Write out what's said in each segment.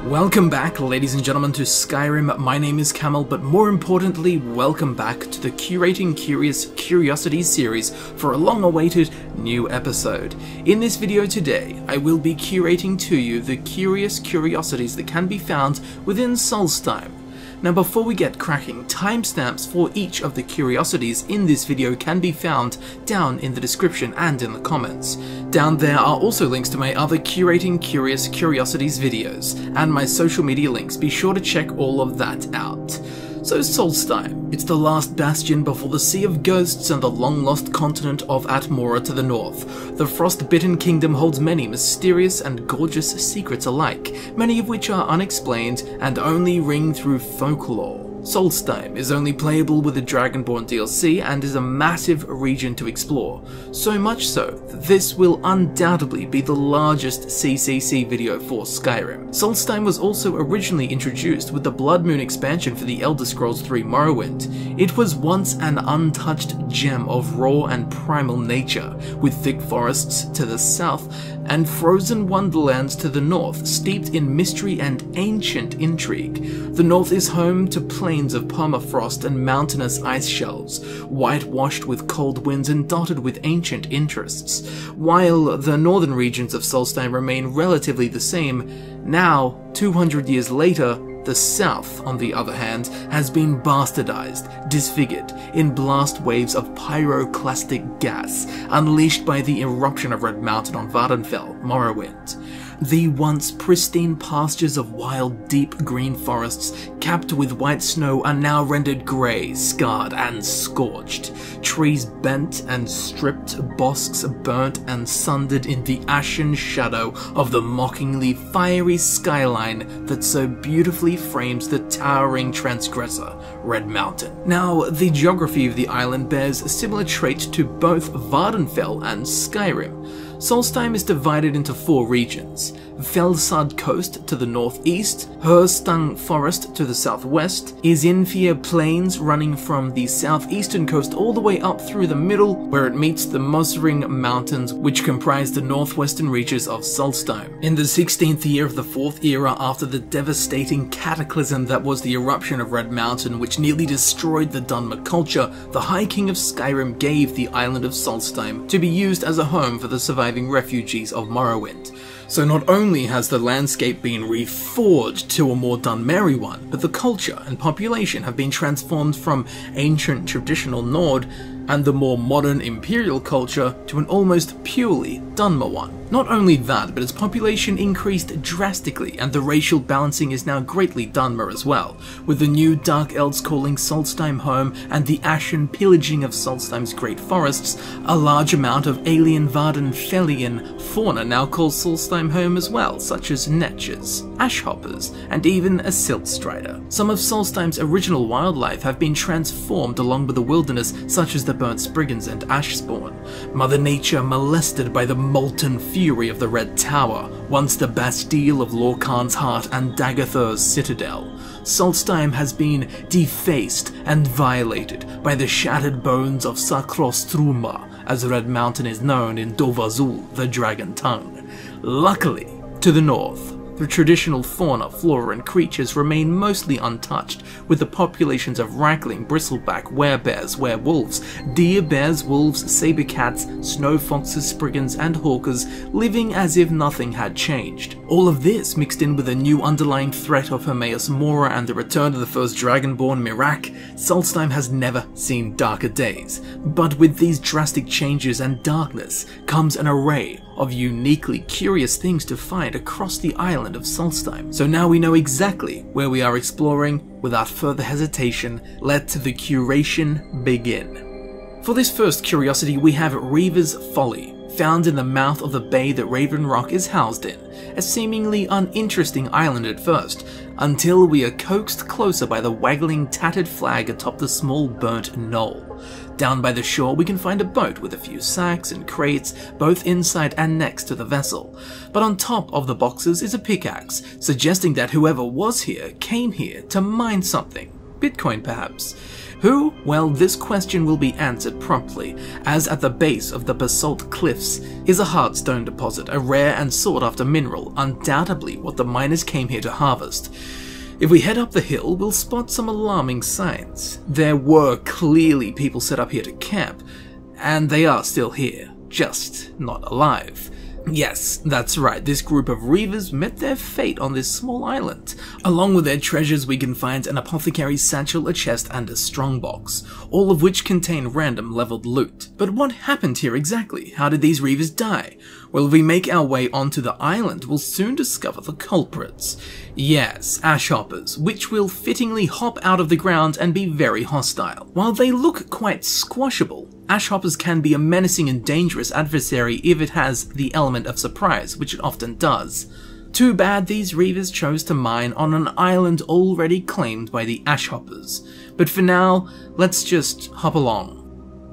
Welcome back, ladies and gentlemen, to Skyrim. My name is Camel, but more importantly, welcome back to the Curating Curious Curiosities series for a long-awaited new episode. In this video today, I will be curating to you the curious curiosities that can be found within Solstheim. Now before we get cracking, timestamps for each of the curiosities in this video can be found down in the description and in the comments. Down there are also links to my other Curating Curious Curiosities videos, and my social media links. Be sure to check all of that out. So Solstheim, it's the last bastion before the Sea of Ghosts and the long-lost continent of Atmora to the north. The frost-bitten kingdom holds many mysterious and gorgeous secrets alike, many of which are unexplained and only ring through folklore. Solstheim is only playable with the Dragonborn DLC and is a massive region to explore, so much so that this will undoubtedly be the largest CCC video for Skyrim. Solstheim was also originally introduced with the Blood Moon expansion for the Elder Scrolls III Morrowind. It was once an untouched gem of raw and primal nature, with thick forests to the south and frozen wonderlands to the north, steeped in mystery and ancient intrigue. The north is home to plains of permafrost and mountainous ice shelves, whitewashed with cold winds and dotted with ancient interests. While the northern regions of Solstheim remain relatively the same, now, 200 years later, the south, on the other hand, has been bastardized, disfigured, in blast waves of pyroclastic gas, unleashed by the eruption of Red Mountain on Vvardenfell, Morrowind. The once pristine pastures of wild, deep green forests, capped with white snow, are now rendered grey, scarred, and scorched. Trees bent and stripped, bosks burnt and sundered in the ashen shadow of the mockingly fiery skyline that so beautifully frames the towering transgressor, Red Mountain. Now, the geography of the island bears a similar trait to both Vvardenfell and Skyrim. Solstheim is divided into 4 regions: Felsad Coast to the northeast, Herstung Forest to the southwest, Izinfia Plains running from the southeastern coast all the way up through the middle, where it meets the Mosring Mountains, which comprise the northwestern reaches of Solstheim. In the 16th year of the 4th era, after the devastating cataclysm that was the eruption of Red Mountain, which nearly destroyed the Dunmer culture, the High King of Skyrim gave the island of Solstheim to be used as a home for the surviving refugees of Morrowind. So not only has the landscape been reforged to a more Dunmeri one, but the culture and population have been transformed from ancient traditional Nord and the more modern imperial culture to an almost purely Dunmer one. Not only that, but its population increased drastically, and the racial balancing is now greatly Dunmer as well, with the new Dark Elves calling Solstheim home and the ashen pillaging of Solstheim's great forests. A large amount of alien Vvardenfellian fauna now calls Solstheim home as well, such as netches, ashhoppers, and even a silt strider. Some of Solstheim's original wildlife have been transformed along with the wilderness, such as the burnt Spriggans and ashspawn. Mother Nature molested by the molten fury of the Red Tower, once the Bastille of Lorkhan's heart and Daggerthur's citadel. Solstheim has been defaced and violated by the shattered bones of Sakrostruma, as Red Mountain is known in Dovazul, the Dragon Tongue. Luckily, to the north, the traditional fauna, flora, and creatures remain mostly untouched, with the populations of Riekling, bristleback, werebears, werewolves, deer, bears, wolves, saber cats, snow foxes, spriggans, and hawkers living as if nothing had changed. All of this mixed in with a new underlying threat of Hermaeus Mora and the return of the first Dragonborn Miraak, Solstheim has never seen darker days. But with these drastic changes and darkness comes an array of uniquely curious things to find across the island of Solstheim. So now we know exactly where we are exploring. Without further hesitation, let the curation begin. For this first curiosity, we have Reaver's Folly, found in the mouth of the bay that Raven Rock is housed in, a seemingly uninteresting island at first, until we are coaxed closer by the waggling tattered flag atop the small burnt knoll. Down by the shore we can find a boat with a few sacks and crates, both inside and next to the vessel. But on top of the boxes is a pickaxe, suggesting that whoever was here came here to mine something. Bitcoin perhaps? Who? Well, this question will be answered promptly, as at the base of the basalt cliffs is a hardstone deposit, a rare and sought-after mineral, undoubtedly what the miners came here to harvest. If we head up the hill, we'll spot some alarming signs. There were clearly people set up here to camp, and they are still here, just not alive. Yes, that's right, this group of Reavers met their fate on this small island. Along with their treasures we can find an apothecary's satchel, a chest and a strongbox, all of which contain random leveled loot. But what happened here exactly? How did these Reavers die? Well, if we make our way onto the island, we'll soon discover the culprits. Yes, ashhoppers, which will fittingly hop out of the ground and be very hostile. While they look quite squashable, ashhoppers can be a menacing and dangerous adversary if it has the element of surprise, which it often does. Too bad these Reavers chose to mine on an island already claimed by the ashhoppers. But for now, let's just hop along.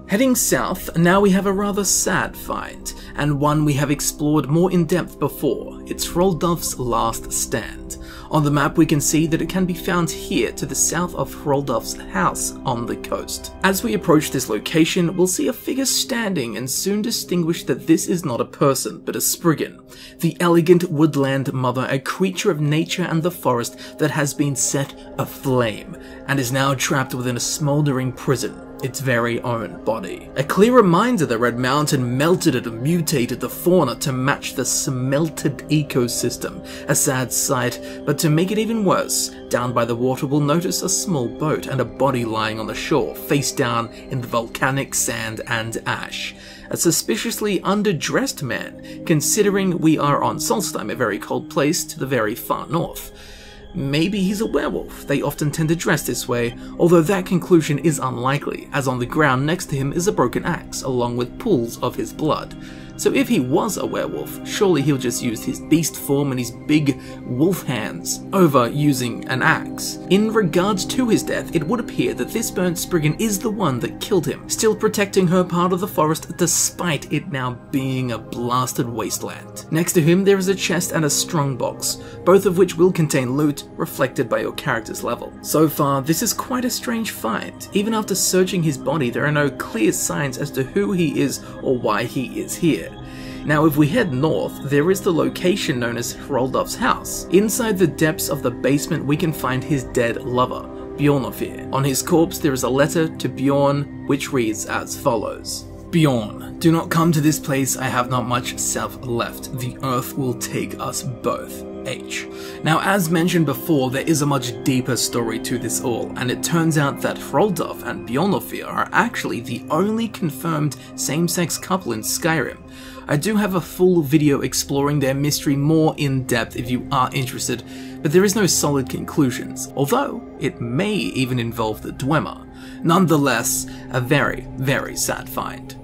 Heading south, now we have a rather sad find, and one we have explored more in depth before. It's Hroldulf's last stand. On the map we can see that it can be found here to the south of Hroldulf's house on the coast. As we approach this location, we'll see a figure standing and soon distinguish that this is not a person, but a Spriggan, the elegant woodland mother, a creature of nature and the forest that has been set aflame, and is now trapped within a smouldering prison. Its very own body. A clear reminder that Red Mountain melted and mutated the fauna to match the smelted ecosystem. A sad sight, but to make it even worse, down by the water we'll notice a small boat and a body lying on the shore, face down in the volcanic sand and ash. A suspiciously underdressed man, considering we are on Solstheim, a very cold place to the very far north. Maybe he's a werewolf, they often tend to dress this way, although that conclusion is unlikely, as on the ground next to him is a broken axe, along with pools of his blood. So if he was a werewolf, surely he'll just use his beast form and his big wolf hands over using an axe. In regards to his death, it would appear that this burnt Spriggan is the one that killed him, still protecting her part of the forest despite it now being a blasted wasteland. Next to him there is a chest and a strongbox, both of which will contain loot reflected by your character's level. So far, this is quite a strange find. Even after searching his body, there are no clear signs as to who he is or why he is here. Now if we head north, there is the location known as Hroldulf's house. Inside the depths of the basement we can find his dead lover, Bjornofir. On his corpse there is a letter to Bjorn which reads as follows. Bjorn, do not come to this place, I have not much self left. The earth will take us both. H. Now as mentioned before, there is a much deeper story to this all, and it turns out that Hroldulf and Bjornofir are actually the only confirmed same-sex couple in Skyrim. I do have a full video exploring their mystery more in depth if you are interested, but there is no solid conclusions, although it may even involve the Dwemer. Nonetheless, a very, very sad find.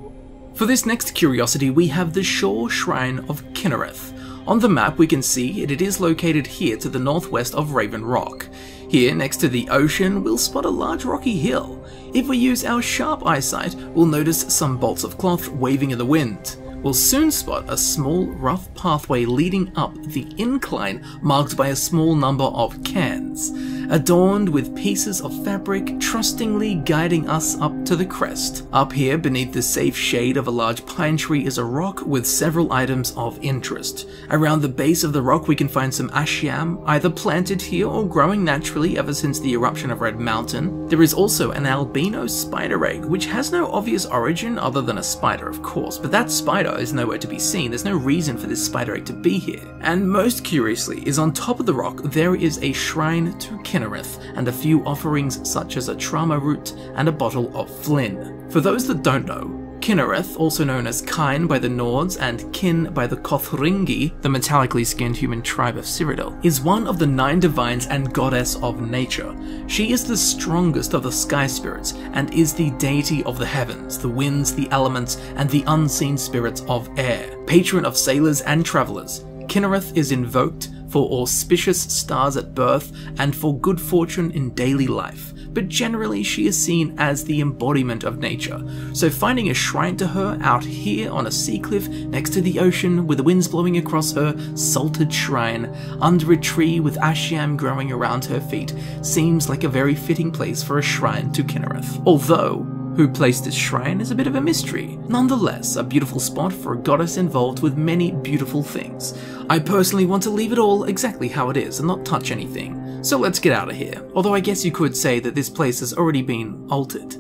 For this next curiosity we have the Shore Shrine of Kynareth. On the map we can see it is located here to the northwest of Raven Rock. Here next to the ocean we'll spot a large rocky hill. If we use our sharp eyesight we'll notice some bolts of cloth waving in the wind. We'll soon spot a small rough pathway leading up the incline marked by a small number of cairns, adorned with pieces of fabric trustingly guiding us up to the crest. Up here beneath the safe shade of a large pine tree is a rock with several items of interest. Around the base of the rock we can find some ashiam, either planted here or growing naturally ever since the eruption of Red Mountain. There is also an albino spider egg which has no obvious origin other than a spider of course, but that spider is nowhere to be seen. There's no reason for this spider egg to be here. And most curiously is on top of the rock there is a shrine to Kynareth and a few offerings such as a trauma root and a bottle of flin. For those that don't know, Kynareth, also known as Kyn by the Nords and Kin by the Kothringi, the metallically skinned human tribe of Citadel, is one of the 9 divines and goddess of nature. She is the strongest of the sky spirits and is the deity of the heavens, the winds, the elements, and the unseen spirits of air. Patron of sailors and travelers, Kynareth is invoked for auspicious stars at birth and for good fortune in daily life, but generally she is seen as the embodiment of nature, so finding a shrine to her out here on a sea cliff next to the ocean with the winds blowing across her salted shrine under a tree with ashiam growing around her feet seems like a very fitting place for a shrine to Kynareth. Although who placed this shrine is a bit of a mystery. Nonetheless, a beautiful spot for a goddess involved with many beautiful things. I personally want to leave it all exactly how it is and not touch anything, so let's get out of here, although I guess you could say that this place has already been altered.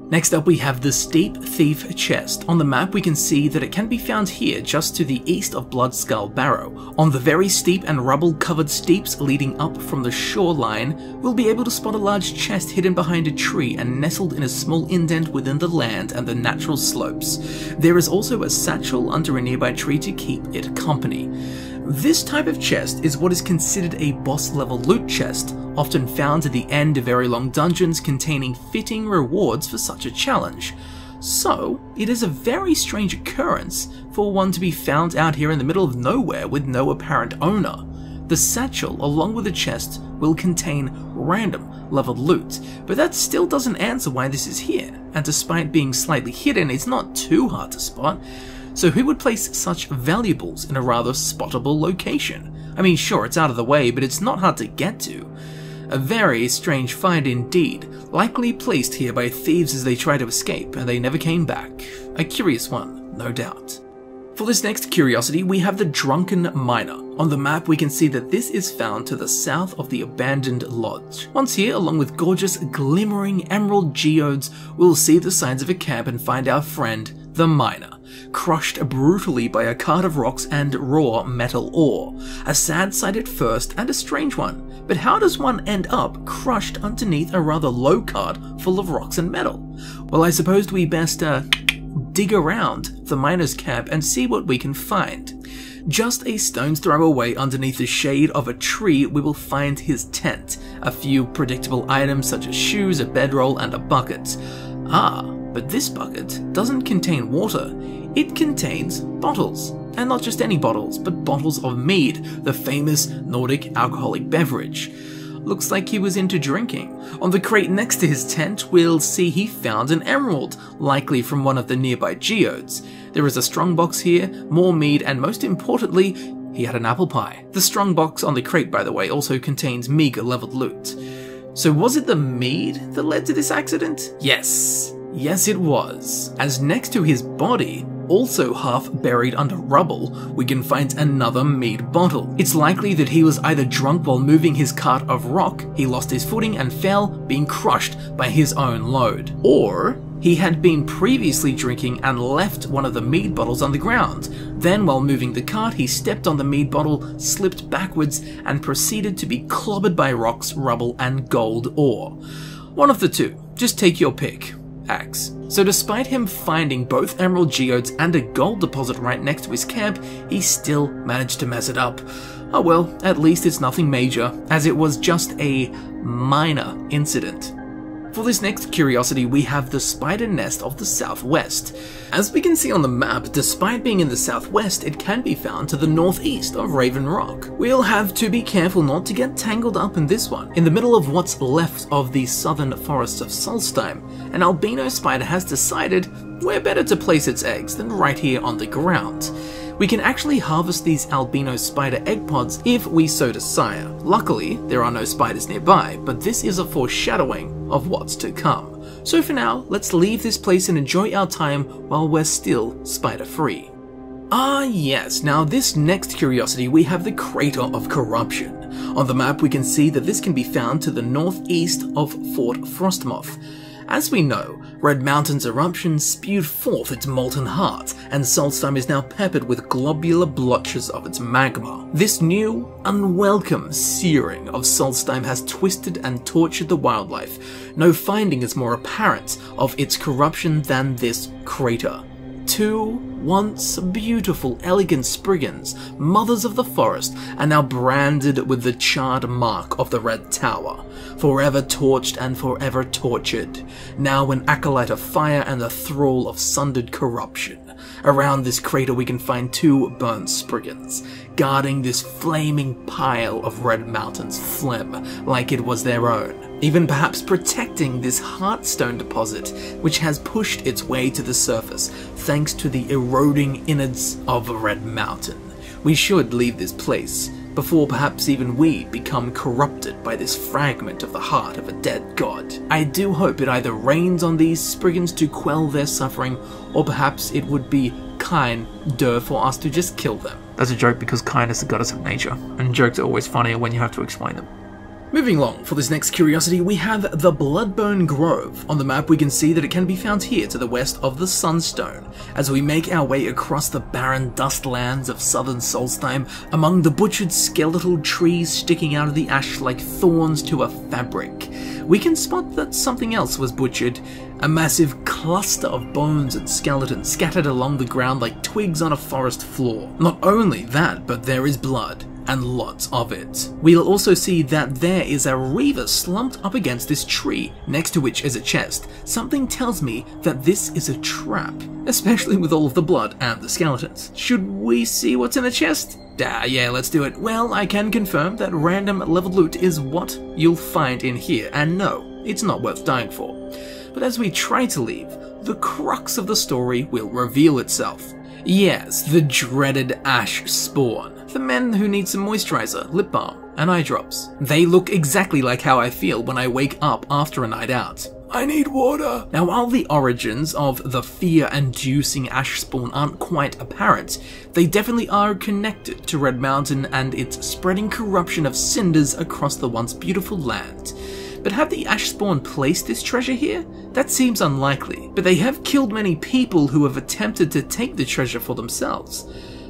Next up we have the Steep Thief Chest. On the map we can see that it can be found here just to the east of Bloodskal Barrow. On the very steep and rubble covered steeps leading up from the shoreline, we'll be able to spot a large chest hidden behind a tree and nestled in a small indent within the land and the natural slopes. There is also a satchel under a nearby tree to keep it company. This type of chest is what is considered a boss level loot chest, often found at the end of very long dungeons containing fitting rewards for such a challenge. So, it is a very strange occurrence for one to be found out here in the middle of nowhere with no apparent owner. The satchel, along with the chest, will contain random leveled loot, but that still doesn't answer why this is here, and despite being slightly hidden, it's not too hard to spot. So who would place such valuables in a rather spottable location? I mean, sure, it's out of the way, but it's not hard to get to. A very strange find indeed, likely placed here by thieves as they tried to escape, and they never came back. A curious one, no doubt. For this next curiosity, we have the Drunken Miner. On the map, we can see that this is found to the south of the abandoned lodge. Once here, along with gorgeous, glimmering emerald geodes, we'll see the signs of a camp and find our friend, the miner, crushed brutally by a cart of rocks and raw metal ore. A sad sight at first, and a strange one, but how does one end up crushed underneath a rather low cart full of rocks and metal? Well, I suppose we best dig around the miner's camp and see what we can find. Just a stone's throw away underneath the shade of a tree we will find his tent, a few predictable items such as shoes, a bedroll and a bucket. But this bucket doesn't contain water, it contains bottles. And not just any bottles, but bottles of mead, the famous Nordic alcoholic beverage. Looks like he was into drinking. On the crate next to his tent, we'll see he found an emerald, likely from one of the nearby geodes. There is a strongbox here, more mead, and most importantly, he had an apple pie. The strongbox on the crate, by the way, also contains meager leveled loot. So was it the mead that led to this accident? Yes. Yes, it was. As next to his body, also half buried under rubble, we can find another mead bottle. It's likely that he was either drunk while moving his cart of rock, he lost his footing and fell, being crushed by his own load. Or he had been previously drinking and left one of the mead bottles on the ground. Then while moving the cart, he stepped on the mead bottle, slipped backwards, and proceeded to be clobbered by rocks, rubble, and gold ore. One of the two. Just take your pick. Axe. So despite him finding both emerald geodes and a gold deposit right next to his camp, he still managed to mess it up. Oh well, at least it's nothing major, as it was just a minor incident. For this next curiosity, we have the spider nest of the southwest. As we can see on the map, despite being in the southwest, it can be found to the northeast of Raven Rock. We'll have to be careful not to get tangled up in this one. In the middle of what's left of the southern forests of Solstheim, an albino spider has decided where better to place its eggs than right here on the ground. We can actually harvest these albino spider egg pods if we so desire. Luckily, there are no spiders nearby, but this is a foreshadowing of what's to come. So for now, let's leave this place and enjoy our time while we're still spider-free. Yes, now this next curiosity we have the Crater of Corruption. On the map we can see that this can be found to the northeast of Fort Frostmoth. As we know, Red Mountain's eruption spewed forth its molten heart, and Solstheim is now peppered with globular blotches of its magma. This new, unwelcome searing of Solstheim has twisted and tortured the wildlife. No finding is more apparent of its corruption than this crater. Two once beautiful, elegant Spriggans, mothers of the forest, are now branded with the charred mark of the Red Tower, forever torched and forever tortured, now an acolyte of fire and a thrall of sundered corruption. Around this crater we can find 2 burnt Spriggans, guarding this flaming pile of Red Mountain's phlegm like it was their own, even perhaps protecting this Heartstone deposit which has pushed its way to the surface thanks to the eroding innards of Red Mountain. We should leave this place before perhaps even we become corrupted by this fragment of the heart of a dead god. I do hope it either rains on these Spriggans to quell their suffering, or perhaps it would be kinder for us to just kill them. That's a joke because kindness is a goddess of nature, and jokes are always funnier when you have to explain them. Moving along, for this next curiosity we have the Bloodbone Grove. On the map we can see that it can be found here to the west of the Sunstone, as we make our way across the barren dustlands of southern Solstheim, among the butchered skeletal trees sticking out of the ash like thorns to a fabric. We can spot that something else was butchered, a massive cluster of bones and skeletons scattered along the ground like twigs on a forest floor. Not only that, but there is blood, and lots of it. We'll also see that there is a Reaver slumped up against this tree, next to which is a chest. Something tells me that this is a trap, especially with all of the blood and the skeletons. Should we see what's in the chest? Yeah, let's do it. Well, I can confirm that random leveled loot is what you'll find in here, and no, it's not worth dying for. But as we try to leave, the crux of the story will reveal itself. Yes, the dreaded ash spawn. The men who need some moisturizer, lip balm, and eye drops. They look exactly like how I feel when I wake up after a night out. I need water! Now, while the origins of the fear-inducing ash spawn aren't quite apparent, they definitely are connected to Red Mountain and its spreading corruption of cinders across the once beautiful land. But have the ash spawn placed this treasure here? That seems unlikely, but they have killed many people who have attempted to take the treasure for themselves.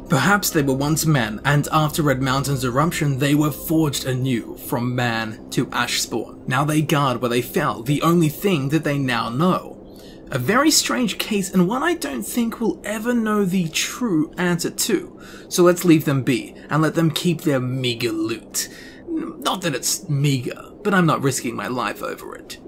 Perhaps they were once men, and after Red Mountain's eruption they were forged anew, from man to ash spawn. Now they guard where they fell, the only thing that they now know. A very strange case, and one I don't think we'll ever know the true answer to. So let's leave them be, and let them keep their meager loot. Not that it's meager, but I'm not risking my life over it.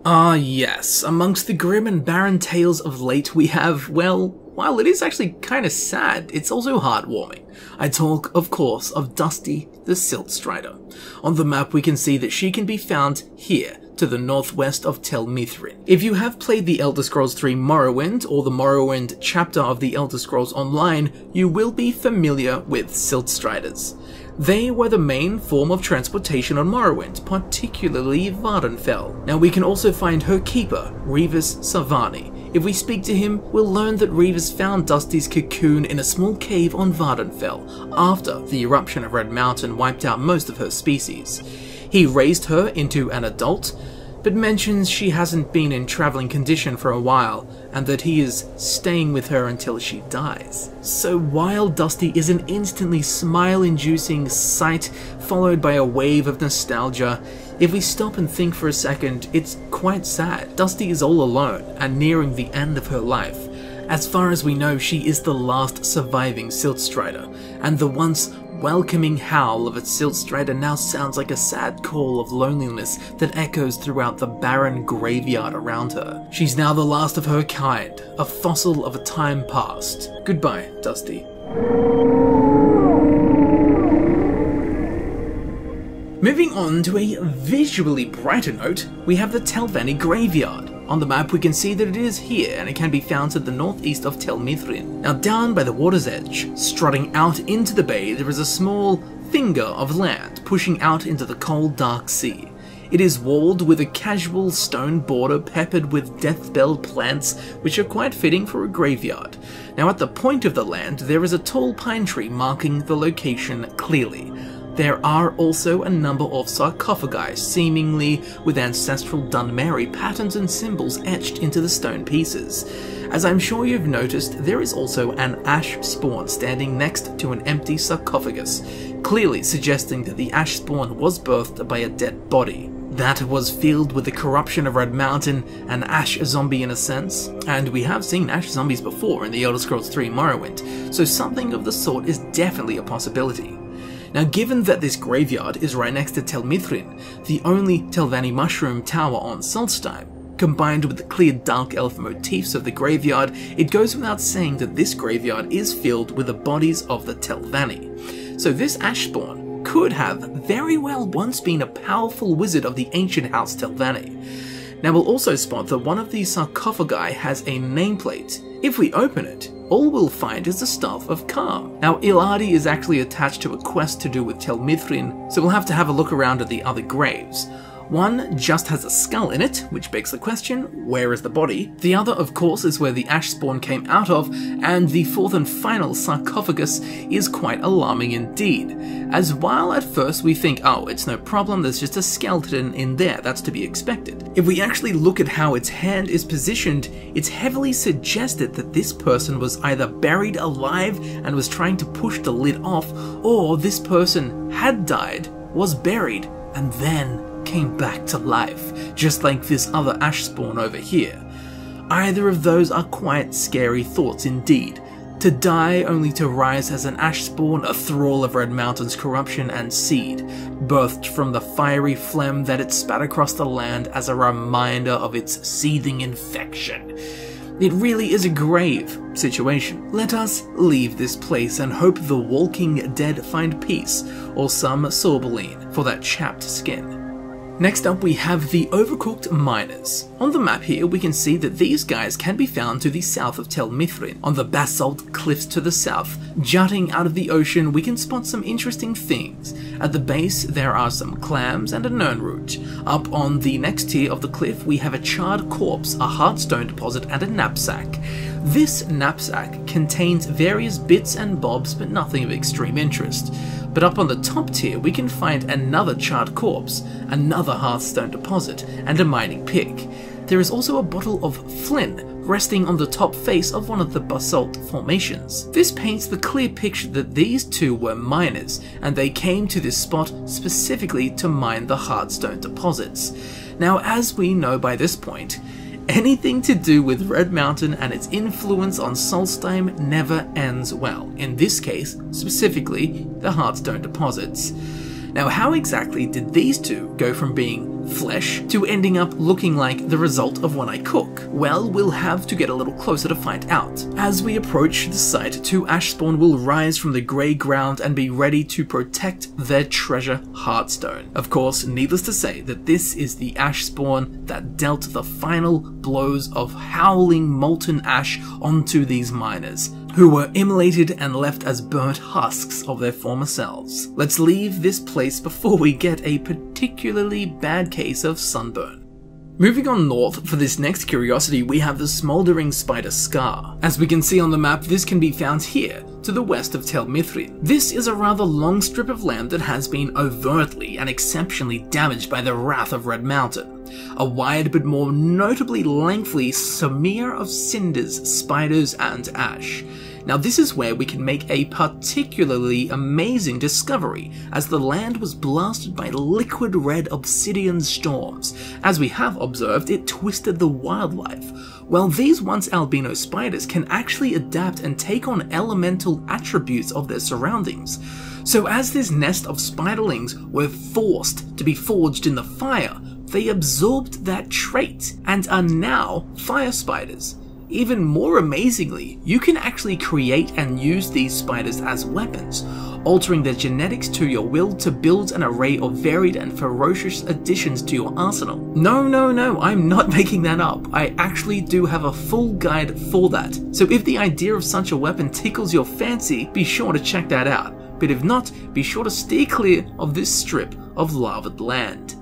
Ah yes, amongst the grim and barren tales of late we have, well, while it is actually kinda sad, it's also heartwarming. I talk, of course, of Dusty the Silt Strider. On the map we can see that she can be found here, to the northwest of Tel Mithryn. If you have played the Elder Scrolls 3 Morrowind, or the Morrowind chapter of the Elder Scrolls Online, you will be familiar with Silt Striders. They were the main form of transportation on Morrowind, particularly Vvardenfell. Now we can also find her keeper, Reaver's Savani. If we speak to him, we'll learn that Reaver's found Dusty's cocoon in a small cave on Vvardenfell, after the eruption of Red Mountain wiped out most of her species. He raised her into an adult, but mentions she hasn't been in traveling condition for a while, and that he is staying with her until she dies. So while Dusty is an instantly smile-inducing sight, followed by a wave of nostalgia, if we stop and think for a second, it's quite sad. Dusty is all alone, and nearing the end of her life. As far as we know, she is the last surviving Silt Strider, and the once welcoming howl of a Silt Strider now sounds like a sad call of loneliness that echoes throughout the barren graveyard around her. She's now the last of her kind, a fossil of a time past. Goodbye, Dusty. Moving on to a visually brighter note, we have the Telavnni graveyard. On the map we can see that it is here, and it can be found to the northeast of Tel Mithryn. Now down by the water's edge, strutting out into the bay, there is a small finger of land pushing out into the cold dark sea. It is walled with a casual stone border peppered with death-bell plants, which are quite fitting for a graveyard. Now at the point of the land there is a tall pine tree marking the location clearly. There are also a number of sarcophagi, seemingly with ancestral Dunmer patterns and symbols etched into the stone pieces. As I'm sure you've noticed, there is also an ash spawn standing next to an empty sarcophagus, clearly suggesting that the ash spawn was birthed by a dead body. that was filled with the corruption of Red Mountain, an ash zombie in a sense, and we have seen ash zombies before in the Elder Scrolls 3 Morrowind, so something of the sort is definitely a possibility. Now, given that this graveyard is right next to Tel Mithryn, the only Telavnni mushroom tower on Solstheim, combined with the clear dark elf motifs of the graveyard, it goes without saying that this graveyard is filled with the bodies of the Telavnni. So this Ashspawn could have very well once been a powerful wizard of the ancient house Telavnni. Now we'll also spot that one of these sarcophagi has a nameplate. If we open it, all we'll find is the Staff of Calm. Now Iladi is actually attached to a quest to do with Tel Mithryn, so we'll have to have a look around at the other graves. One just has a skull in it, which begs the question, where is the body? The other, of course, is where the Ashspawn came out of, and the fourth and final sarcophagus is quite alarming indeed. As while at first we think, oh, it's no problem, there's just a skeleton in there, that's to be expected. If we actually look at how its hand is positioned, it's heavily suggested that this person was either buried alive and was trying to push the lid off, or this person had died, was buried, and then came back to life, just like this other Ashspawn over here. Either of those are quite scary thoughts indeed. To die only to rise as an Ashspawn, a thrall of Red Mountain's corruption and seed, birthed from the fiery phlegm that it spat across the land as a reminder of its seething infection. It really is a grave situation. Let us leave this place and hope the walking dead find peace, or some sorbeline for that chapped skin. Next up we have the Overcooked miners. On the map here we can see that these guys can be found to the south of Tel Mithryn, on the basalt cliffs to the south. Jutting out of the ocean we can spot some interesting things. At the base there are some clams and a nirnroot. Up on the next tier of the cliff we have a charred corpse, a hardstone deposit and a knapsack. This knapsack contains various bits and bobs but nothing of extreme interest. But up on the top tier we can find another charred corpse, another hearthstone deposit, and a mining pick. There is also a bottle of flint resting on the top face of one of the basalt formations. This paints the clear picture that these two were miners, and they came to this spot specifically to mine the hardstone deposits. Now, as we know by this point, anything to do with Red Mountain and its influence on Solstheim never ends well. In this case, specifically, the hardstone deposits. Now, how exactly did these two go from being flesh to ending up looking like the result of when I cook? Well, we'll have to get a little closer to find out. As we approach the site, two Ashspawn will rise from the grey ground and be ready to protect their treasure Hearthstone. Of course, needless to say that this is the Ashspawn that dealt the final blows of howling molten ash onto these miners, who were immolated and left as burnt husks of their former selves. Let's leave this place before we get a particularly bad case of sunburn. Moving on north, for this next curiosity we have the Smouldering spider scar. As we can see on the map, this can be found here, to the west of Tel Mithryn. This is a rather long strip of land that has been overtly and exceptionally damaged by the wrath of Red Mountain. A wide but more notably lengthy smear of cinders, spiders and ash. Now this is where we can make a particularly amazing discovery, as the land was blasted by liquid red obsidian storms. As we have observed, it twisted the wildlife. Well, these once albino spiders can actually adapt and take on elemental attributes of their surroundings. So as this nest of spiderlings were forced to be forged in the fire, they absorbed that trait and are now fire spiders. Even more amazingly, you can actually create and use these spiders as weapons, altering their genetics to your will to build an array of varied and ferocious additions to your arsenal. No, I'm not making that up. I actually do have a full guide for that. So if the idea of such a weapon tickles your fancy, be sure to check that out. But if not, be sure to steer clear of this strip of lavaed land.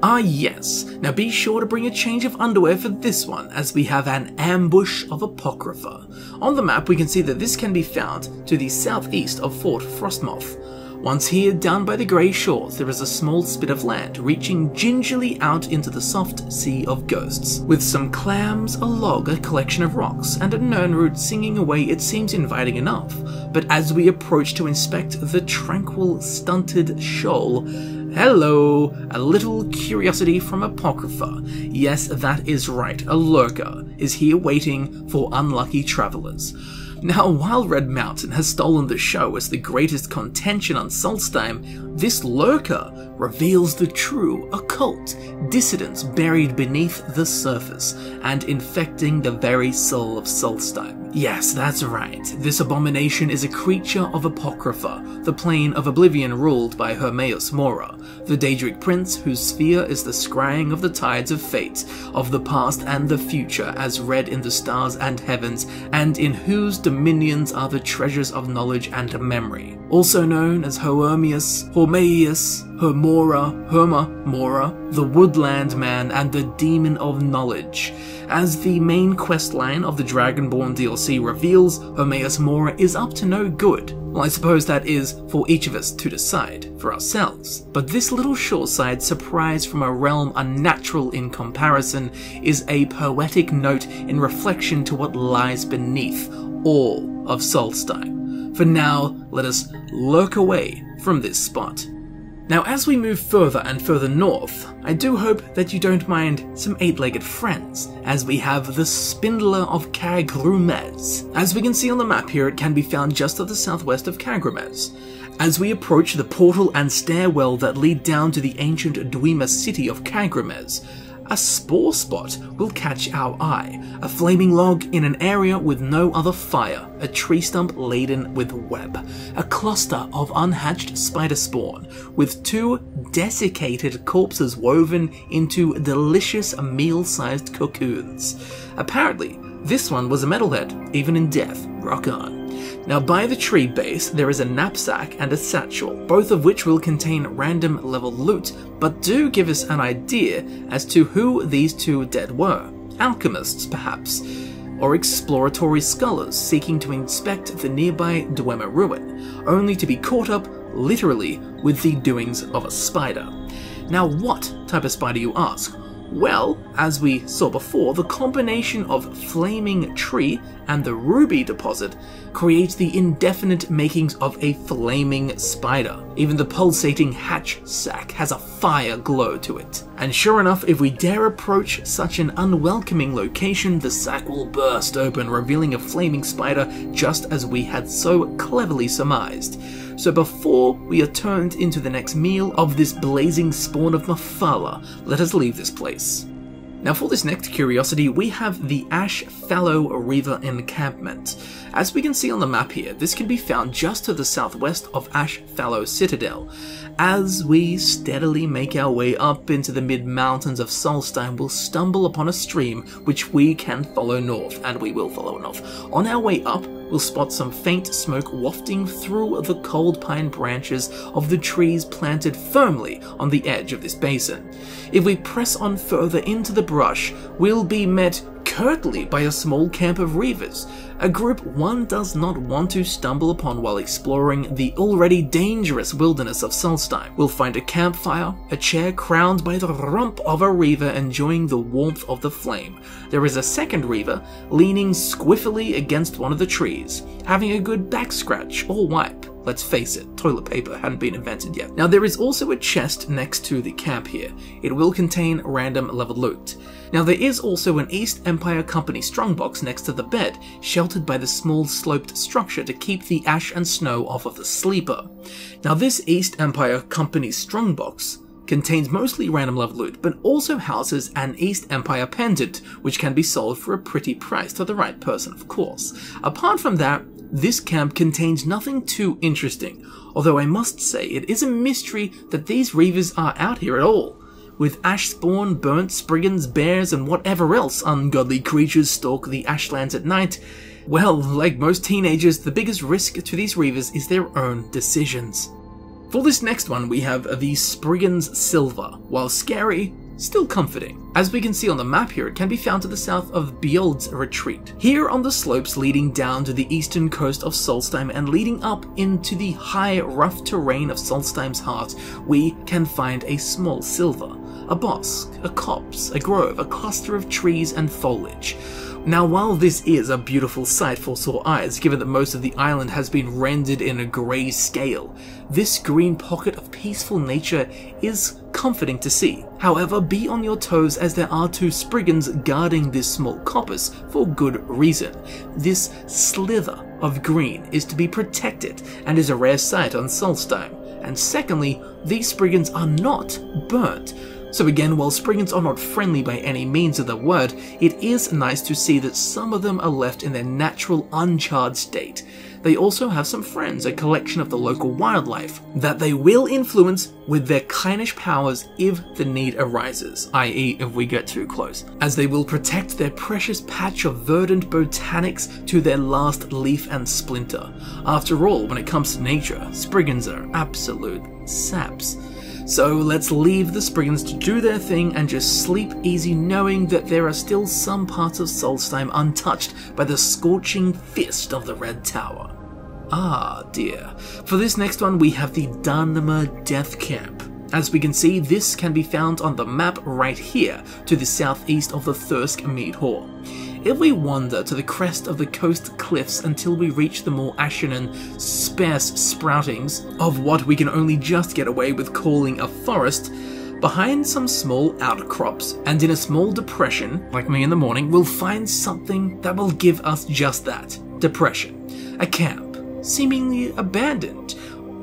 Ah yes, now be sure to bring a change of underwear for this one, as we have an ambush of Apocrypha. On the map we can see that this can be found to the southeast of Fort Frostmoth. Once here, down by the grey shores, there is a small spit of land reaching gingerly out into the soft sea of ghosts. With some clams, a log, a collection of rocks, and a nirnroot singing away, it seems inviting enough. But as we approach to inspect the tranquil, stunted shoal, Hello, a little curiosity from Apocrypha. Yes, that is right, a lurker is here waiting for unlucky travellers. Now, while Red Mountain has stolen the show as the greatest contention on Solstheim, this lurker reveals the true occult dissidents buried beneath the surface and infecting the very soul of Solstheim. Yes, that's right, this abomination is a creature of Apocrypha, the plane of oblivion ruled by Hermaeus Mora, the Daedric prince whose sphere is the scrying of the tides of fate, of the past and the future as read in the stars and heavens, and in whose dominions are the treasures of knowledge and memory. Also known as Hormaeus, Mora, the Woodland Man and the Demon of Knowledge. As the main questline of the Dragonborn DLC reveals, Hermaeus Mora is up to no good. Well, I suppose that is for each of us to decide for ourselves. But this little shoreside surprise from a realm unnatural in comparison is a poetic note in reflection to what lies beneath all of Solstheim. For now, let us lurk away from this spot. Now, as we move further and further north, I do hope that you don't mind some eight-legged friends, as we have the Spindler of Kagrumez. As we can see on the map here, it can be found just to the southwest of Kagrumez. As we approach the portal and stairwell that lead down to the ancient Dwemer city of Kagrumez, a spore spot will catch our eye, a flaming log in an area with no other fire, a tree stump laden with web, a cluster of unhatched spider spawn, with 2 desiccated corpses woven into delicious meal-sized cocoons. Apparently, this one was a metalhead, even in death. Rock on. Now, by the tree base, there is a knapsack and a satchel, both of which will contain random level loot, but do give us an idea as to who these 2 dead were. Alchemists, perhaps, or exploratory scholars seeking to inspect the nearby Dwemer ruin, only to be caught up, literally, with the doings of a spider. Now, what type of spider, you ask? Well, as we saw before, the combination of flaming tree and the ruby deposit creates the indefinite makings of a flaming spider. Even the pulsating hatch sack has a fire glow to it. And sure enough, if we dare approach such an unwelcoming location, the sack will burst open, revealing a flaming spider just as we had so cleverly surmised. So before we are turned into the next meal of this blazing spawn of Mafala, let us leave this place. Now, for this next curiosity, we have the Ashfallow Reaver Encampment. As we can see on the map here, this can be found just to the southwest of Ashfallow Citadel. As we steadily make our way up into the mid-mountains of Solstheim, we'll stumble upon a stream which we can follow north, and we will follow north. On our way up, we'll spot some faint smoke wafting through the cold pine branches of the trees planted firmly on the edge of this basin. If we press on further into the brush, we'll be met curtly by a small camp of Reavers, a group one does not want to stumble upon while exploring the already dangerous wilderness of Solstheim. We'll find a campfire, a chair crowned by the rump of a Reaver enjoying the warmth of the flame. There is a second Reaver leaning squiffily against one of the trees, having a good back scratch or wipe. Let's face it, toilet paper hadn't been invented yet. Now, there is also a chest next to the camp here. It will contain random level loot. Now, there is also an East Empire Company strongbox next to the bed, sheltered by the small sloped structure to keep the ash and snow off of the sleeper. Now, this East Empire Company strongbox contains mostly random level loot, but also houses an East Empire pendant, which can be sold for a pretty price to the right person, of course. Apart from that, this camp contains nothing too interesting, although I must say it is a mystery that these Reavers are out here at all. With ash spawn, burnt Spriggans, bears, and whatever else ungodly creatures stalk the ashlands at night, well, like most teenagers, the biggest risk to these Reavers is their own decisions. For this next one, we have the Spriggan's Silva. While scary, still comforting. As we can see on the map here, it can be found to the south of Bujold's retreat. Here on the slopes leading down to the eastern coast of Solstheim and leading up into the high, rough terrain of Solstheim's heart, we can find a small Silva, a bosque, a copse, a grove, a cluster of trees and foliage. Now, while this is a beautiful sight for sore eyes, given that most of the island has been rendered in a grey scale, this green pocket of peaceful nature is comforting to see. However, be on your toes, as there are 2 Spriggans guarding this small coppice for good reason. This slither of green is to be protected and is a rare sight on Solstheim. And secondly, these Spriggans are not burnt. So again, while Spriggans are not friendly by any means of the word, it is nice to see that some of them are left in their natural uncharred state. They also have some friends, a collection of the local wildlife, that they will influence with their Kynish powers if the need arises, i.e. if we get too close, as they will protect their precious patch of verdant botanics to their last leaf and splinter. After all, when it comes to nature, Spriggans are absolute saps. So let's leave the Spriggans to do their thing and just sleep easy, knowing that there are still some parts of Solstheim untouched by the scorching fist of the Red Tower. Ah dear. For this next one we have the Dunmer Death Camp. As we can see, this can be found on the map right here to the southeast of the Thirsk Mead Hall. If we wander to the crest of the coast cliffs until we reach the more ashen and sparse sproutings of what we can only just get away with calling a forest, behind some small outcrops and in a small depression, like me in the morning, we'll find something that will give us just that, depression. A camp, seemingly abandoned.